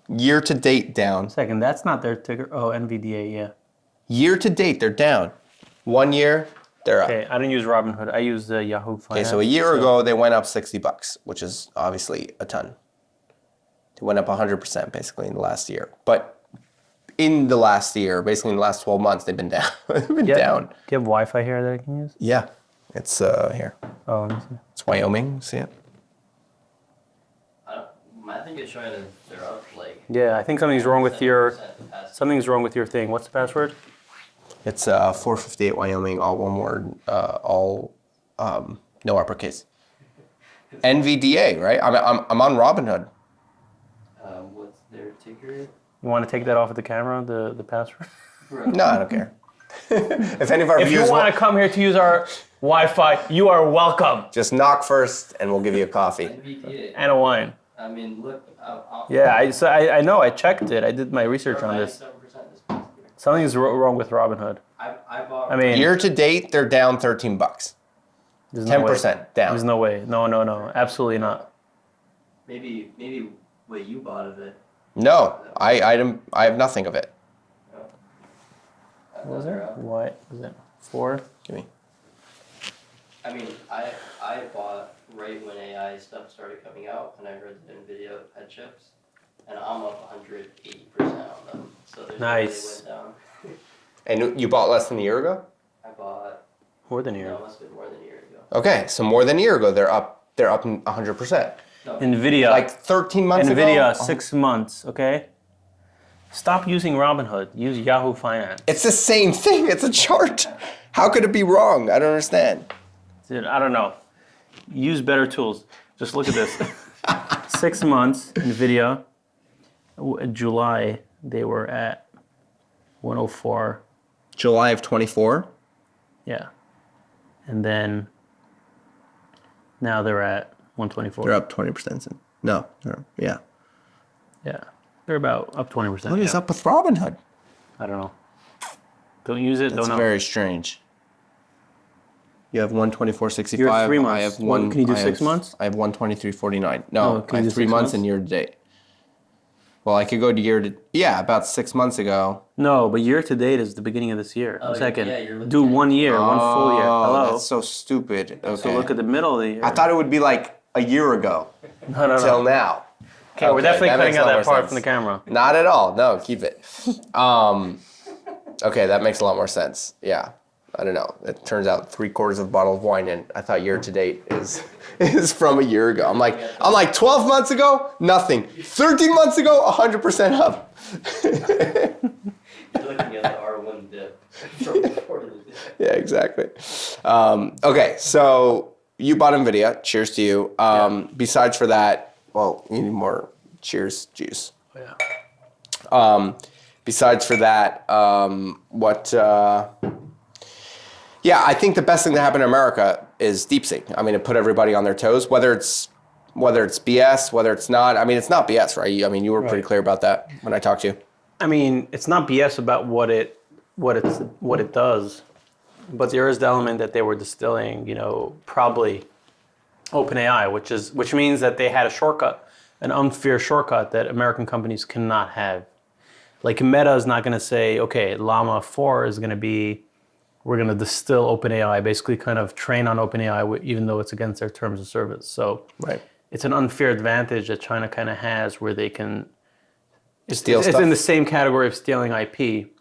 year to date down.
Second, that's not their ticker. Oh, NVDA, yeah.
Year to date, they're down. 1 year, they're up.
Okay, I didn't use Robinhood. I used Yahoo Finance.
Okay, so a year ago they went up $60, which is obviously a ton. They went up 100% basically in the last year. But in the last year, basically in the last 12 months, they've been down. They've been down.
Do you have Wi-Fi here that I can use?
Yeah, it's here.
Oh, let me see.
It's Wyoming. See it?
I think it's showing that they're up like.
Yeah, I think something's wrong with your
7% the past-
something's wrong with your thing. What's the password?
It's 458 Wyoming, all one word, all no uppercase. NVDA, right? I'm on Robinhood.
What's their ticker?
You want to take that off of the camera, the password?
No, I don't care. If any of our
If you
viewers
want to come here to use our Wi-Fi, you are welcome.
just knock first, and we'll give you a coffee.
NVIDIA.
And a wine.
I mean, look.
Yeah, I know. I checked it. I did my research on this.
7% this past year.
Something's wrong with Robinhood.
I bought.
I mean,
Year to date, they're down $13.
there's no way.
10% down.
There's no way. No. Absolutely not.
maybe what you bought of it.
No, I have nothing of it.
What was it? What was it? 4?
Give me.
I mean, I bought right when AI stuff started coming out, and I heard that NVIDIA had chips, and I'm up 180% on them. So there's
Nice.
no way they went down.
And you bought less than a year ago?
I bought.
More than a
No,
year.
it must have been more than a year ago.
Okay, so more than a year ago, they're up 100%.
No,
NVIDIA.
Like 13 months ago.
NVIDIA, 6 months. Okay. Stop using Robinhood. Use Yahoo Finance.
It's the same thing. It's a chart. How could it be wrong? I don't understand.
Dude, I don't know. Use better tools. Just look at this. 6 months, NVIDIA. July, they were at 104.
July of 24.
Yeah. And then now they're at 124.
They're up 20%. No, yeah.
Yeah. They're about up 20%.
What is
yeah.
up with Robinhood?
I don't know. Don't use it.
That's
Don't know.
very strange. You have 124.65.
You're 3 months.
I have
Well, can you do
I
6
have-
months?
I have 123.49.
No,
No,
can
I
you
have
do
3
6
months
months?
and year to date. Well, I could go to year to about 6 months ago.
No, but year to date is the beginning of this year.
Oh,
Second.
yeah, you're looking
Do
at-
1 year, one full year.
Oh,
Hello.
that's so stupid. Okay.
So look at the middle of the year.
I thought it would be like a year ago
no.
till now.
Okay, we're definitely
that
cutting
makes
out
a lot
that
more
part
sense.
from the camera.
Not at all. No, keep it. Okay, that makes a lot more sense. Yeah. I don't know. It turns out 3/4 of a bottle of wine in. I thought year to date is from a year ago. I'm like 12 months ago, nothing. 13 months ago, 100% up.
You're looking at the R1 dip from before the dip.
Yeah, exactly. Okay, so you bought NVIDIA. Cheers to you. Besides for that, well, you need more cheers juice.
Yeah.
Besides for that, yeah, I think the best thing that happened in America is DeepSeek. I mean, it put everybody on their toes, whether it's BS, whether it's not. I mean, it's not BS, right? I mean, you were pretty clear about that when I talked to you.
I mean, it's not BS about what it does, but there is the element that they were distilling, probably OpenAI, which means that they had a shortcut, an unfair shortcut that American companies cannot have. Like Meta is not going to say, okay, Llama 4 is going to be, we're going to distill OpenAI, basically kind of train on OpenAI, even though it's against their terms of service. So it's an unfair advantage that China kind of has where they can
Steal
it's
stuff.
in the same category of stealing IP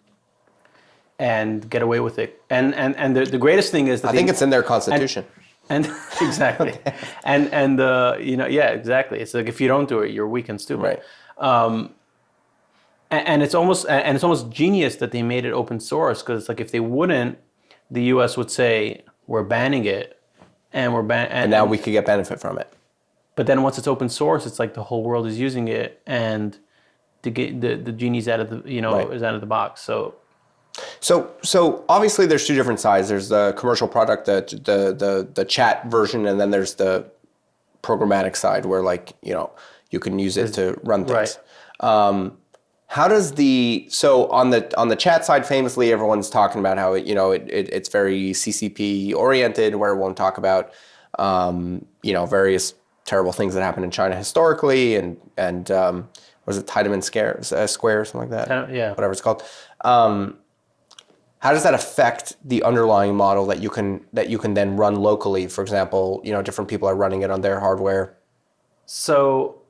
and get away with it. And the greatest thing is that
I think it's in their constitution.
and exactly. And yeah, exactly. It's like if you don't do it, you're weak and stupid.
Right.
And it's almost genius that they made it open source, because it's like if they wouldn't, the U.S. would say we're banning it, and we're
And now we could get benefit from it.
But then once it's open source, it's like the whole world is using it, and the genie's out of the is out of the box. So
obviously there's two different sides. There's the commercial product, the chat version, and then there's the programmatic side where you can use it to run things.
Right.
How does so on the chat side, famously, everyone's talking about how it's very CCP oriented, where it won't talk about various terrible things that happened in China historically, and was it Tiananmen Square, something like that?
Yeah.
Whatever it's called. How does that affect the underlying model that you can then run locally? For example, different people are running it on their hardware.
So,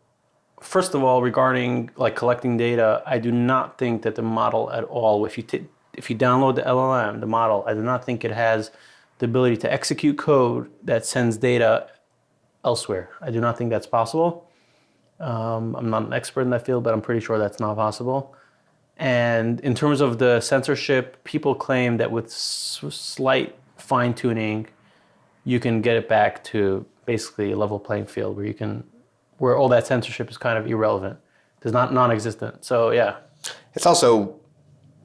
first of all, regarding like collecting data, I do not think that the model at all, if you download the LLM, the model, I do not think it has the ability to execute code that sends data elsewhere. I do not think that's possible. I'm not an expert in that field, but I'm pretty sure that's not possible. And in terms of the censorship, people claim that with slight fine tuning, you can get it back to basically a level playing field where all that censorship is kind of irrelevant. It's not non-existent. So yeah.
It's also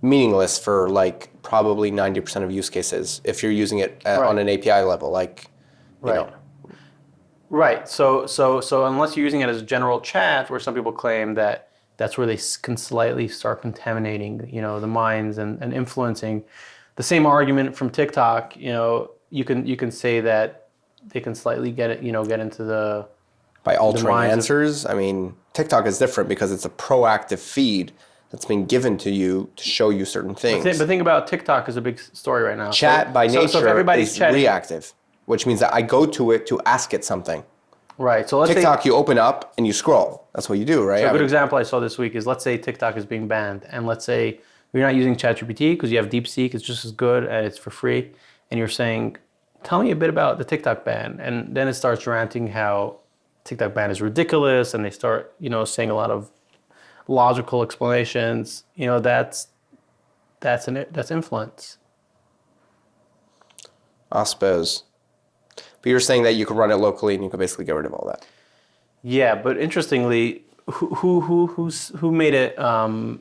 meaningless for like probably 90% of use cases if you're using it on an API level, like
right. Right. So unless you're using it as a general chat, where some people claim that that's where they can slightly start contaminating, the minds and influencing. The same argument from TikTok, you can say that they can slightly get into the
by altering answers. I mean, TikTok is different because it's a proactive feed that's been given to you to show you certain things.
But think about TikTok is a big story right now.
Chat by nature
if everybody's
is
chatting,
reactive, which means that I go to it to ask it something.
Right. So let's
TikTok, you open up and you scroll. That's what you do, right?
So a good example I saw this week is, let's say TikTok is being banned, and let's say you're not using ChatGPT because you have DeepSeek, it's just as good and it's for free, and you're saying, tell me a bit about the TikTok ban, and then it starts ranting how TikTok ban is ridiculous, and they start, saying a lot of logical explanations. That's influence.
I suppose. But you're saying that you could run it locally and you could basically get rid of all that.
Yeah, but interestingly, who made it? The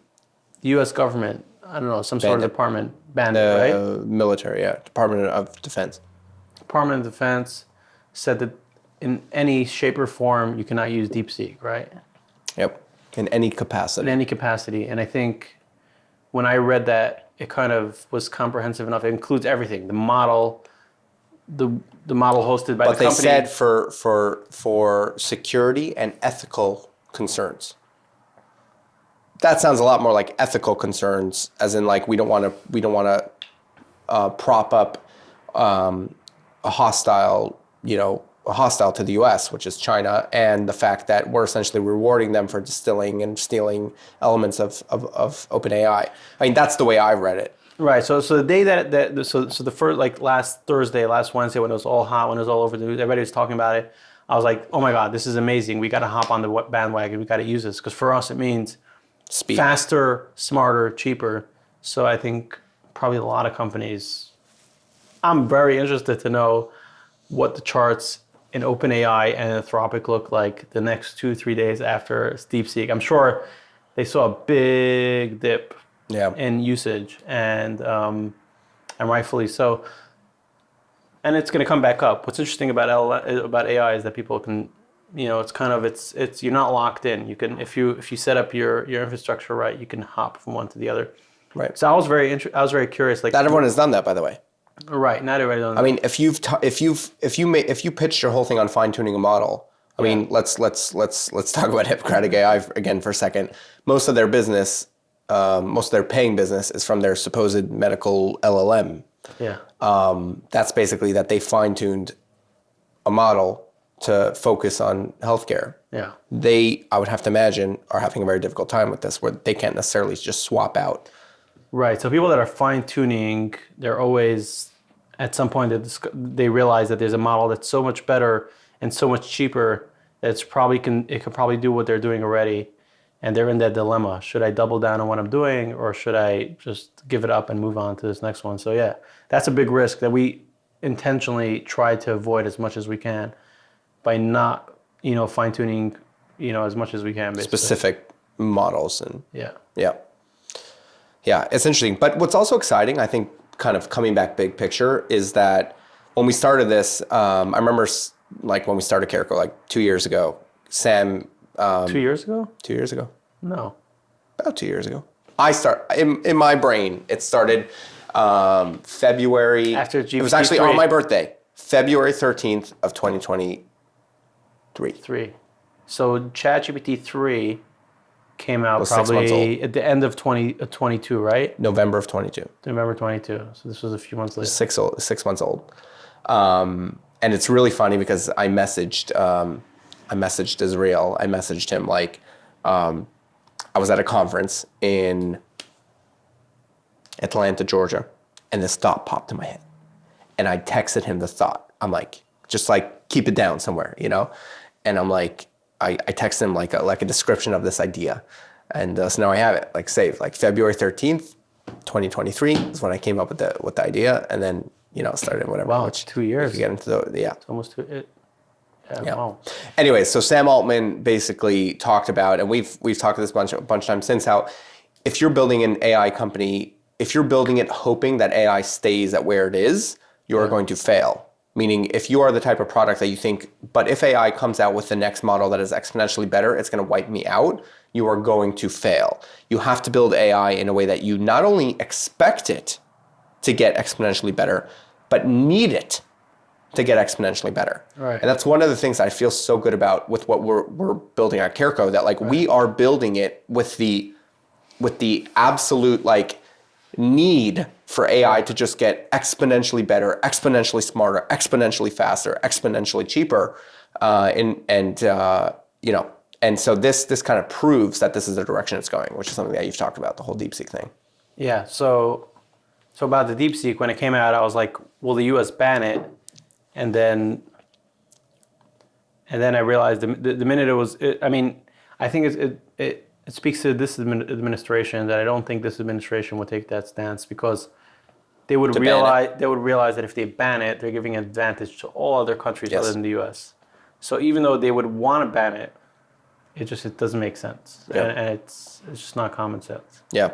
U.S. government. I don't know, some sort of department banned it, right?
Military, yeah. Department of Defense.
Department of Defense said that in any shape or form you cannot use DeepSeek, right?
Yep. In any capacity.
In any capacity, and I think when I read that, it kind of was comprehensive enough. It includes everything: the model, the model hosted by the company. But
they said for security and ethical concerns. That sounds a lot more like ethical concerns, as in like we don't want to prop up a hostile to the U.S., which is China, and the fact that we're essentially rewarding them for distilling and stealing elements of OpenAI. I mean, that's the way I read it.
Right. So the day so the first, like last Wednesday, when it was all hot, when it was all over the news, everybody was talking about it. I was like, oh my God, this is amazing. We got to hop on the bandwagon. We got to use this, because for us it means speed, faster, smarter, cheaper. So I think probably a lot of companies. I'm very interested to know what the charts in OpenAI and Anthropic look like the next 2-3 days after DeepSeek. I'm sure they saw a big dip in usage, and rightfully so. And it's going to come back up. What's interesting about AI is that people can, it's kind of it's you're not locked in. You can if you set up your infrastructure right, you can hop from one to the other.
Right.
So I was very curious. Like,
not everyone has done that, by the way.
Right. Not everybody does.
I mean, if you pitched your whole thing on fine tuning a model, I mean, let's talk about Hippocratic AI again for a second. Most of their business, most of their paying business is from their supposed medical LLM.
Yeah.
That's basically that they fine tuned a model to focus on healthcare.
Yeah.
They, I would have to imagine, are having a very difficult time with this, where they can't necessarily just swap out. Right.
So people that are fine tuning, they're always, at some point they realize that there's a model that's so much better and so much cheaper that it could probably do what they're doing already, and they're in that dilemma: should I double down on what I'm doing, or should I just give it up and move on to this next one? So yeah, that's a big risk that we intentionally try to avoid as much as we can by not, fine tuning, as much as we can, basically.
Specific models and
yeah.
Yeah, it's interesting. But what's also exciting, I think, kind of coming back big picture, is that when we started this, I remember like when we started CareCo like 2 years ago, Sam...
2 years ago?
2 years ago.
No.
About 2 years ago. In my brain, it started February.
After GPT-3.
It was actually on my birthday, February 13th of 2023.
3. So ChatGPT 3 came out
Was 6 months
probably
old.
at the end of 2022, right?
November of 22.
November 22. So this was a few months later.
6 months old. And it's really funny because I messaged Israel. I messaged him like, I was at a conference in Atlanta, Georgia, and this thought popped in my head. And I texted him the thought. I'm like, just like keep it down somewhere, you know? And I'm like, I texted him like a description of this idea. And so now I have it like saved, like February 13th, 2023 is when I came up with the idea, and then, you know, started whatever.
Wow,
which
2 years.
we could get into yeah.
It's almost 2.
Yeah.
Wow.
Anyway, so Sam Altman basically talked about, and we've talked this a bunch of times since, how if you're building an AI company, if you're building it hoping that AI stays at where it is, you're going to fail. Meaning, if you are the type of product that you think, but if AI comes out with the next model that is exponentially better, it's going to wipe me out, you are going to fail. You have to build AI in a way that you not only expect it to get exponentially better, but need it to get exponentially better.
Right.
And that's one of the things I feel so good about with what we're building at CareCo, that like we are building it with the absolute like need for AI to just get exponentially better, exponentially smarter, exponentially faster, exponentially cheaper. You know, and so this kind of proves that this is the direction it's going, which is something that you've talked about, the whole DeepSeek thing.
Yeah. So about the DeepSeek, when it came out, I was like, will the U.S. ban it? And then I realized the minute it was, I think it speaks to this administration that I don't think this administration would take that stance, because they would realize that if they ban it, they're giving an advantage to all other countries other than the U.S. So even though they would want to ban it, it doesn't make sense, and it's just not common sense.
Yeah.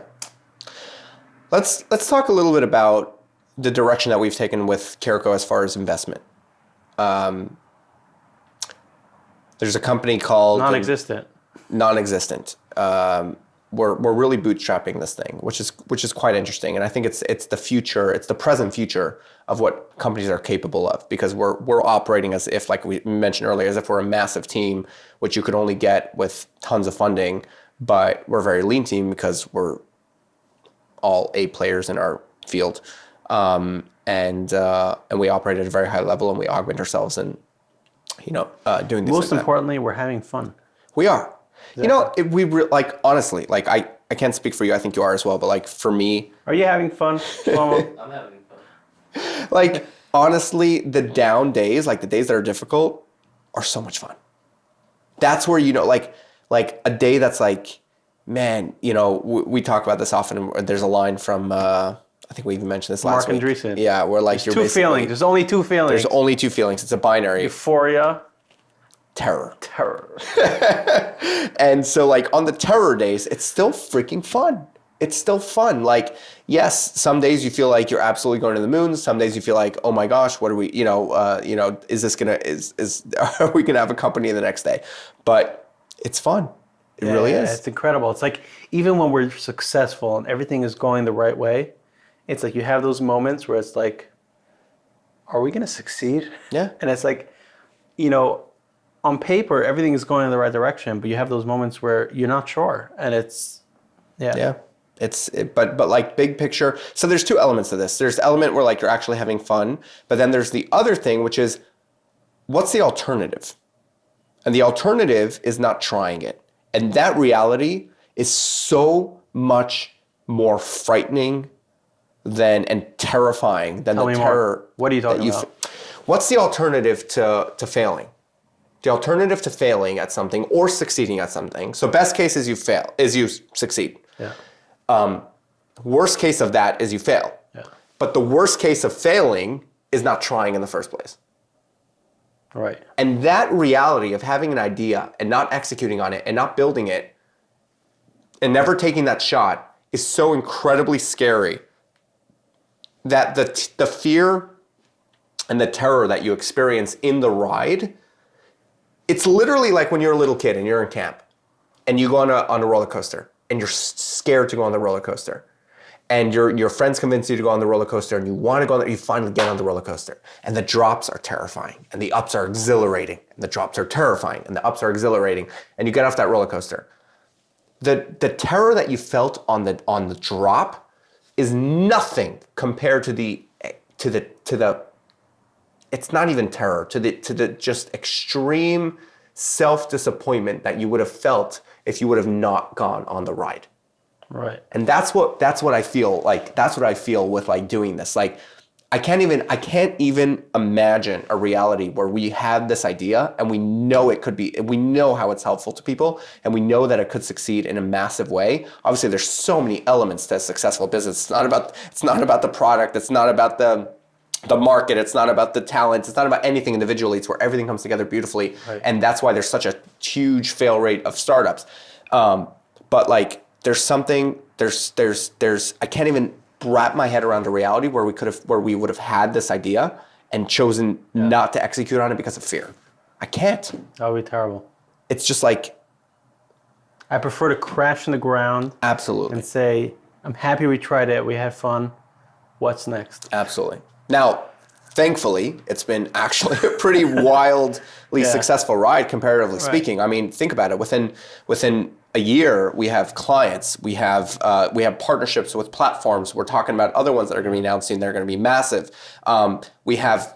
Let's talk a little bit about the direction that we've taken with CareCo as far as investment. There's a company called
Non-existent.
We're really bootstrapping this thing, which is quite interesting, and I think it's the future, it's the present future of what companies are capable of, because we're operating as if, like we mentioned earlier, as if we're a massive team, which you could only get with tons of funding, but we're a very lean team because we're all A players in our field. And we operate at a very high level, and we augment ourselves, and doing things.
Most importantly, we're having fun.
We are. Exactly. Like honestly, like I can't speak for you. I think you are as well. But like for me,
are you having fun, Shlomo?
I'm having fun.
Like honestly, the down days, like the days that are difficult, are so much fun. That's where like a day that's like, man, we talk about this often. There's a line from. I think we even mentioned this last week.
Mark Andreessen.
Yeah, where like
there's two feelings. There's only two feelings.
There's only two feelings. It's a binary.
Euphoria.
Terror.
Terror.
And so like on the terror days, it's still freaking fun. It's still fun. Like, yes, some days you feel like you're absolutely going to the moon. Some days you feel like, oh my gosh, what are we, are we gonna have a company the next day? But it's fun. It really is.
It's incredible. It's like, even when we're successful and everything is going the right way, it's like you have those moments where it's like, are we going to succeed?
Yeah.
And it's like, on paper, everything is going in the right direction, but you have those moments where you're not sure. And it's,
Yeah. But like big picture. So there's two elements to this. There's the element where like you're actually having fun, but then there's the other thing, which is, what's the alternative? And the alternative is not trying it. And that reality is so much more frightening and terrifying than
Tell
the
me
terror.
More. What are you talking about?
What's the alternative to failing? The alternative to failing at something or succeeding at something. So best case is you succeed.
Yeah.
Worst case of that is you fail.
Yeah.
But the worst case of failing is not trying in the first place.
Right.
And that reality of having an idea and not executing on it and not building it and never taking that shot is so incredibly scary that the fear and the terror that you experience in the ride, it's literally like when you're a little kid and you're in camp and you go on a roller coaster and you're scared to go on the roller coaster. And your friends convince you to go on the roller coaster and you want to go on you finally get on the roller coaster. And the drops are terrifying and the ups are exhilarating. And the drops are terrifying and the ups are exhilarating. And you get off that roller coaster. The terror that you felt on the drop is nothing compared to the it's not even terror, to the just extreme self-disappointment that you would have felt if you would have not gone on the ride.
Right.
And that's what I feel like. That's what I feel with like doing this. Like I can't even imagine a reality where we have this idea and we know we know how it's helpful to people and we know that it could succeed in a massive way. Obviously there's so many elements to a successful business. It's not about the product, it's not about the market, it's not about the talent, it's not about anything individually, it's where everything comes together beautifully. Right. And that's why there's such a huge fail rate of startups. But like there's I can't even wrap my head around the reality where we would have had this idea and chosen not to execute on it because of fear. I can't.
That would be terrible.
It's just like
I prefer to crash in the ground.
Absolutely.
And say, I'm happy we tried it, we had fun. What's next?
Absolutely. Now, thankfully, it's been actually a pretty wildly successful ride, comparatively speaking. I mean, think about it. Within a year, we have clients, we have partnerships with platforms. We're talking about other ones that are going to be announcing. They're going to be massive. We have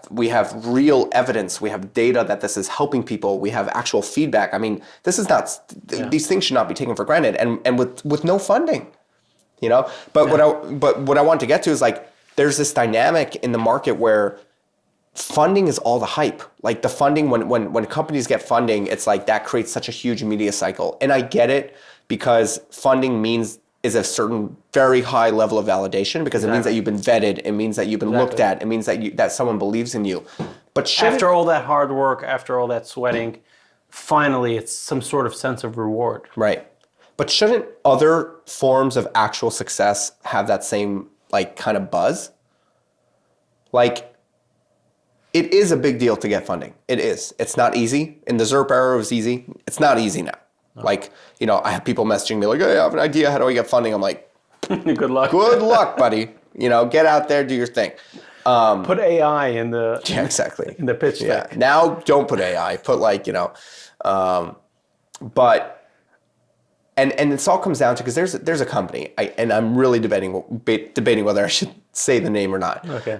real evidence. We have data that this is helping people. We have actual feedback. I mean, this is not. These things should not be taken for granted. And with no funding, you know. But what I want to get to is like, there's this dynamic in the market where funding is all the hype. Like the funding, when companies get funding, it's like that creates such a huge media cycle. And I get it because funding is a certain very high level of validation because it means that you've been vetted. It means that you've been looked at. It means that someone believes in you. But
after all that hard work, after all that sweating, finally it's some sort of sense of reward.
Right. But shouldn't other forms of actual success have that same like kind of buzz? Like, it is a big deal to get funding. It is. It's not easy. In the ZERP era, it was easy. It's not easy now. No. Like, you know, I have people messaging me like, hey, I have an idea. How do I get funding? I'm like,
good luck.
Good luck, buddy. You know, get out there, do your thing.
Put AI in the
exactly
in the pitch deck.
Now, don't put AI. Put like, you know, but. And this all comes down to, because there's a company, and I'm really debating whether I should say the name or not.
Okay.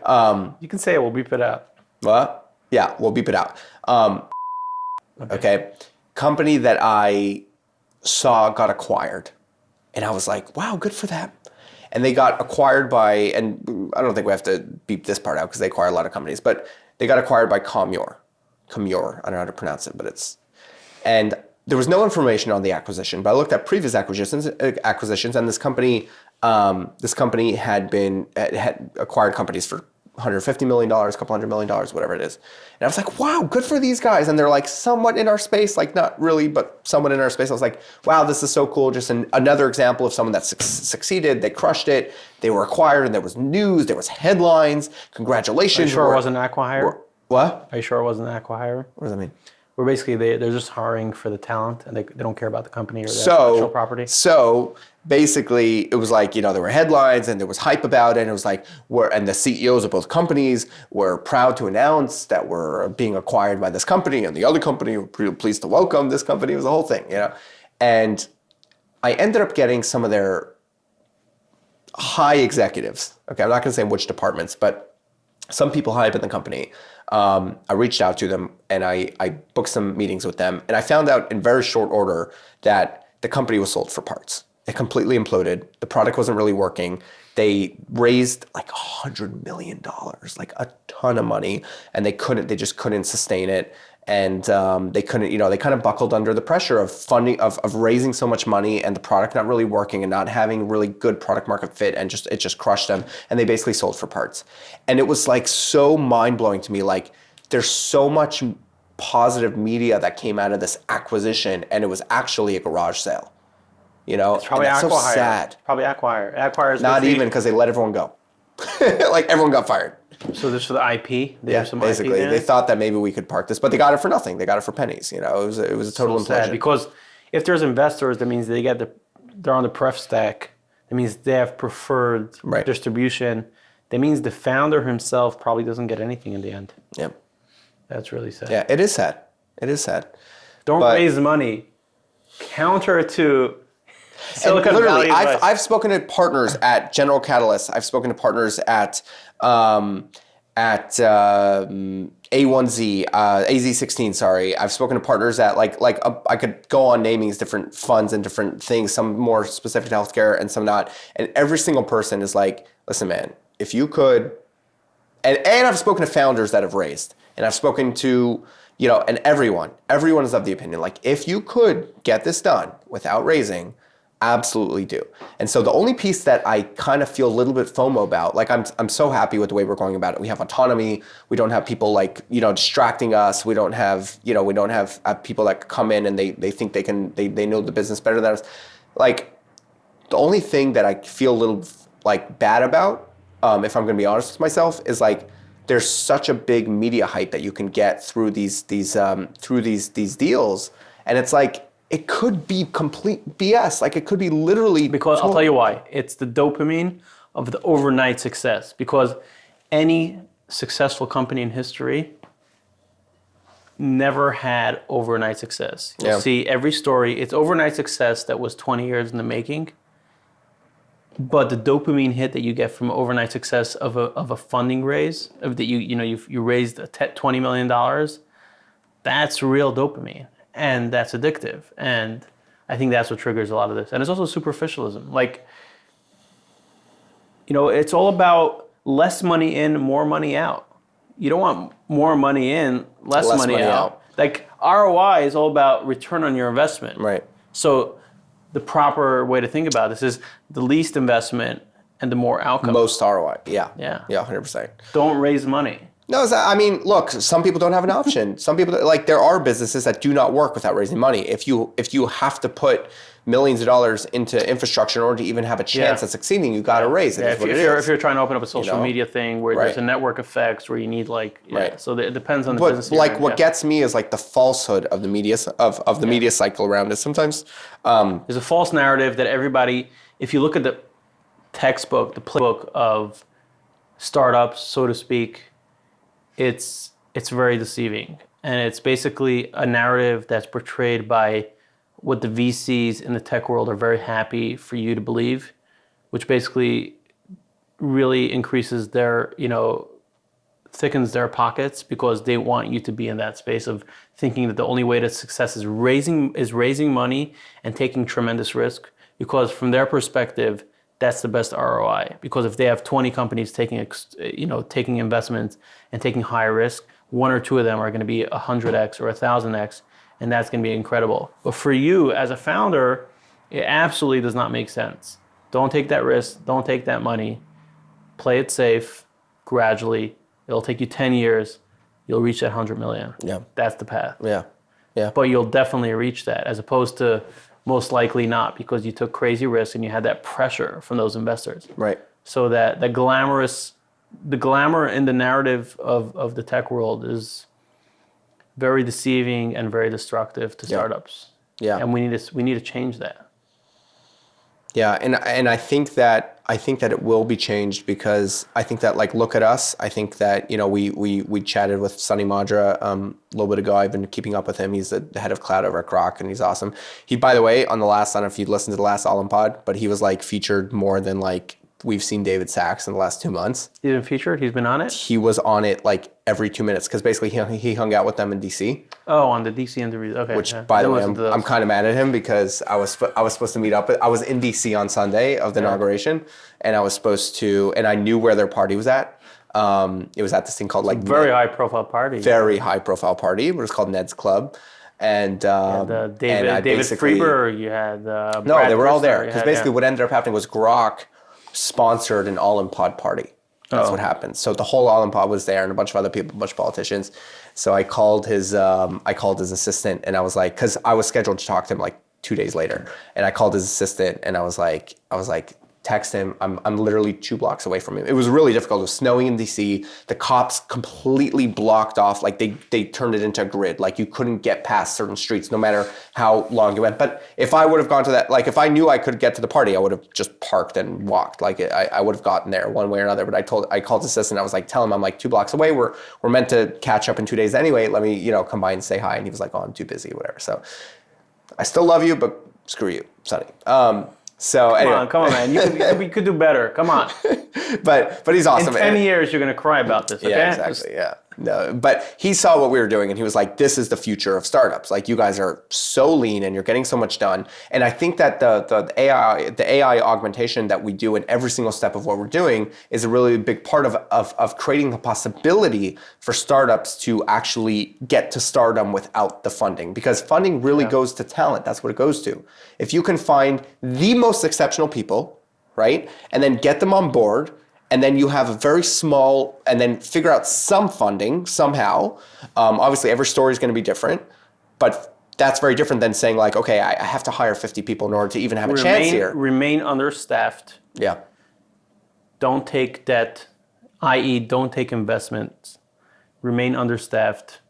You can say it. We'll beep it out.
What? Yeah, we'll beep it out. Okay. Company that I saw got acquired, and I was like, wow, good for them. And they got acquired by, and I don't think we have to beep this part out because they acquire a lot of companies, but they got acquired by Commure. Commure. I don't know how to pronounce it, but and there was no information on the acquisition, but I looked at previous acquisitions, and this company had acquired companies for $150 million, a couple $100 million, whatever it is. And I was like, wow, good for these guys. And they're like somewhat in our space, like not really, but somewhat in our space. I was like, wow, this is so cool. Just another example of someone that succeeded. They crushed it. They were acquired, and there was news. There was headlines. Congratulations.
Are you sure it wasn't an acqui-hire?
What?
Are you sure it wasn't an acqui-hire?
What does that mean?
Where basically they're just hiring for the talent and they don't care about the company or the intellectual property.
So basically it was like, you know, there were headlines and there was hype about it, and it was like and the CEOs of both companies were proud to announce that we're being acquired by this company, and the other company were pleased to welcome this company. It was the whole thing, you know. And I ended up getting some of their high executives. Okay, I'm not going to say which departments, but some people high up in the company. I reached out to them and I booked some meetings with them, and I found out in very short order that the company was sold for parts. It completely imploded. The product wasn't really working. They raised like $100 million, like a ton of money, and they just couldn't sustain it. And they couldn't, you know, they kind of buckled under the pressure of funding, of raising so much money and the product not really working and not having really good product market fit, and it just crushed them. And they basically sold for parts. And it was like so mind blowing to me. Like there's so much positive media that came out of this acquisition, and it was actually a garage sale. You know,
it's probably
so sad.
Probably acquire. Acquire is
not even, because they let everyone go. Like everyone got fired.
So this for the IP?
They have some basically. IP they thought that maybe we could park this, but they got it for nothing. They got it for pennies. You know, it was a total implosion.
Sad, because if there's investors, that means they get they're on the pref stack. That means they have preferred
Right.
distribution. That means the founder himself probably doesn't get anything in the end.
Yep.
That's really sad.
Yeah, it is sad. It is sad.
Don't
But-
raise money. Counter to
And
Silicon
literally,
Valley advice.
I've spoken to partners at General Catalyst. I've spoken to partners at A1Z, AZ16. Sorry, I've spoken to partners at I could go on naming these different funds and different things. Some more specific to healthcare and some not. And every single person is like, listen, man, if you could. And I've spoken to founders that have raised, and I've spoken to and everyone is of the opinion like if you could get this done without raising. Absolutely do. And so the only piece that I kind of feel a little bit FOMO about, like I'm so happy with the way we're going about it. We have autonomy. We don't have people distracting us. We don't have people that come in and they think they know the business better than us. Like the only thing that I feel a little like bad about, if I'm going to be honest with myself, is like there's such a big media hype that you can get through these deals, and it's like. It could be complete BS. Like it could be literally.
Because I'll tell you why. It's the dopamine of the overnight success. Because any successful company in history never had overnight success. You'll see every story. It's overnight success that was 20 years in the making. But the dopamine hit that you get from overnight success of a funding raise, of that you raised $20 million, that's real dopamine. And that's addictive. And I think that's what triggers a lot of this. And it's also superficialism. Like, it's all about less money in, more money out. You don't want more money in, less money out. Like, ROI is all about return on your investment.
Right.
So the proper way to think about this is the least investment and the more outcome.
Most ROI. Yeah.
Yeah.
Yeah, 100%.
Don't raise money.
No, look, some people don't have an option. Some people, there are businesses that do not work without raising money. If you have to put millions of dollars into infrastructure in order to even have a chance at succeeding, you got to raise it.
Yeah, if you're trying to open up a social
You know?
media thing where there's a network effects where you need
Right.
So it depends on the
But
business. you're in,
what gets me is like the falsehood of the media of the media cycle around it. Sometimes
there's a false narrative that everybody, if you look at the textbook, the playbook of startups, so to speak, it's very deceiving. And it's basically a narrative that's portrayed by what the VCs in the tech world are very happy for you to believe, which basically really increases their, thickens their pockets because they want you to be in that space of thinking that the only way to success is raising money and taking tremendous risk, because from their perspective, that's the best ROI. Because if they have 20 companies taking investments and taking high risk, one or two of them are going to be 100x or 1,000x, and that's going to be incredible. But for you as a founder, it absolutely does not make sense. Don't take that risk. Don't take that money. Play it safe, gradually. It'll take you 10 years. You'll reach that 100 million.
Yeah.
That's the path.
Yeah.
But you'll definitely reach that, as opposed to most likely not, because you took crazy risks and you had that pressure from those investors.
Right.
So that the glamour in the narrative of the tech world is very deceiving and very destructive to startups.
Yeah.
And we need to change that.
Yeah, and I think that it will be changed, because I think that, like, look at us. I think that, we chatted with Sunny Madra a little bit ago. I've been keeping up with him. He's the head of cloud over at Grok, and he's awesome. He, by the way, on the last, I don't know if you listened to the last All In Pod, but he was like featured more than like we've seen David Sachs in the last 2 months.
He's been featured? He's been on it?
He was on it like every 2 minutes, because basically he hung out with them in DC.
Oh, on the DC interview. Okay.
Which, by the way, I'm kind of mad at him, because I was supposed to meet up. I was in DC on Sunday of the inauguration, and I was supposed to, and I knew where their party was at. It was at this thing called
very high profile party.
Very high profile party. It was called Ned's Club. And
David Freeber, you had
no,
Brad
they were all there,
Brister,
because basically what ended up happening was Grok sponsored an All In Pod party. That's what happened. So the whole All In Pod was there, and a bunch of other people, a bunch of politicians. So I called his assistant, and I was like, because I was scheduled to talk to him like 2 days later, and I called his assistant, and I was like, text him. I'm literally 2 blocks away from him. It was really difficult. It was snowing in DC. The cops completely blocked off. Like they turned it into a grid. Like you couldn't get past certain streets no matter how long you went. But if I would have gone to that, like if I knew I could get to the party, I would have just parked and walked. Like I would have gotten there one way or another. But I called the assistant. I was like, tell him I'm like 2 blocks away. We're meant to catch up in 2 days anyway. Let me, come by and say hi. And he was like, oh, I'm too busy, whatever. So I still love you, but screw you, Sonny.
Come on, man. You could do better. Come on.
but he's awesome.
In 10 years, you're going to cry about this, okay?
Yeah, exactly, yeah. No, but he saw what we were doing and he was like, this is the future of startups. Like you guys are so lean and you're getting so much done. And I think that the AI augmentation that we do in every single step of what we're doing is a really big part of creating the possibility for startups to actually get to stardom without the funding. Because funding really goes to talent. That's what it goes to. If you can find the most exceptional people, right, and then get them on board, and then you have a very small, and then figure out some funding somehow. Obviously, every story is going to be different, but that's very different than saying like, okay, I have to hire 50 people in order to even have a chance here.
Remain understaffed.
Yeah.
Don't take debt, i.e. don't take investments. Remain understaffed.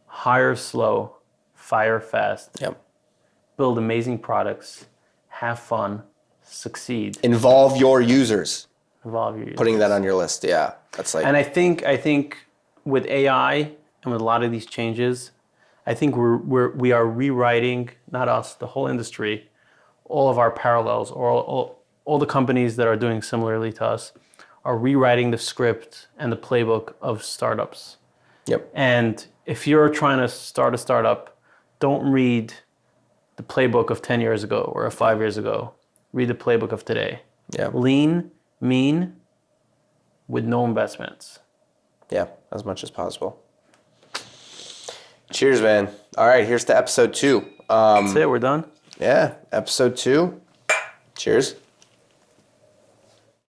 Hire slow. Fire fast.
Yep.
Build amazing products. Have fun. Succeed.
Involve your users.
Involve your users.
Putting that on your list, yeah. That's like.
And I think with AI and with a lot of these changes, I think we are rewriting, not us, the whole industry, all of our parallels, or all the companies that are doing similarly to us are rewriting the script and the playbook of startups.
Yep.
And if you're trying to start a startup, don't read the playbook of 10 years ago or 5 years ago. Read the playbook of today.
Yeah.
Lean, mean, with no investments.
Yeah, as much as possible. Cheers, man. All right, here's to episode 2.
That's it, we're done.
Yeah, episode 2. Cheers.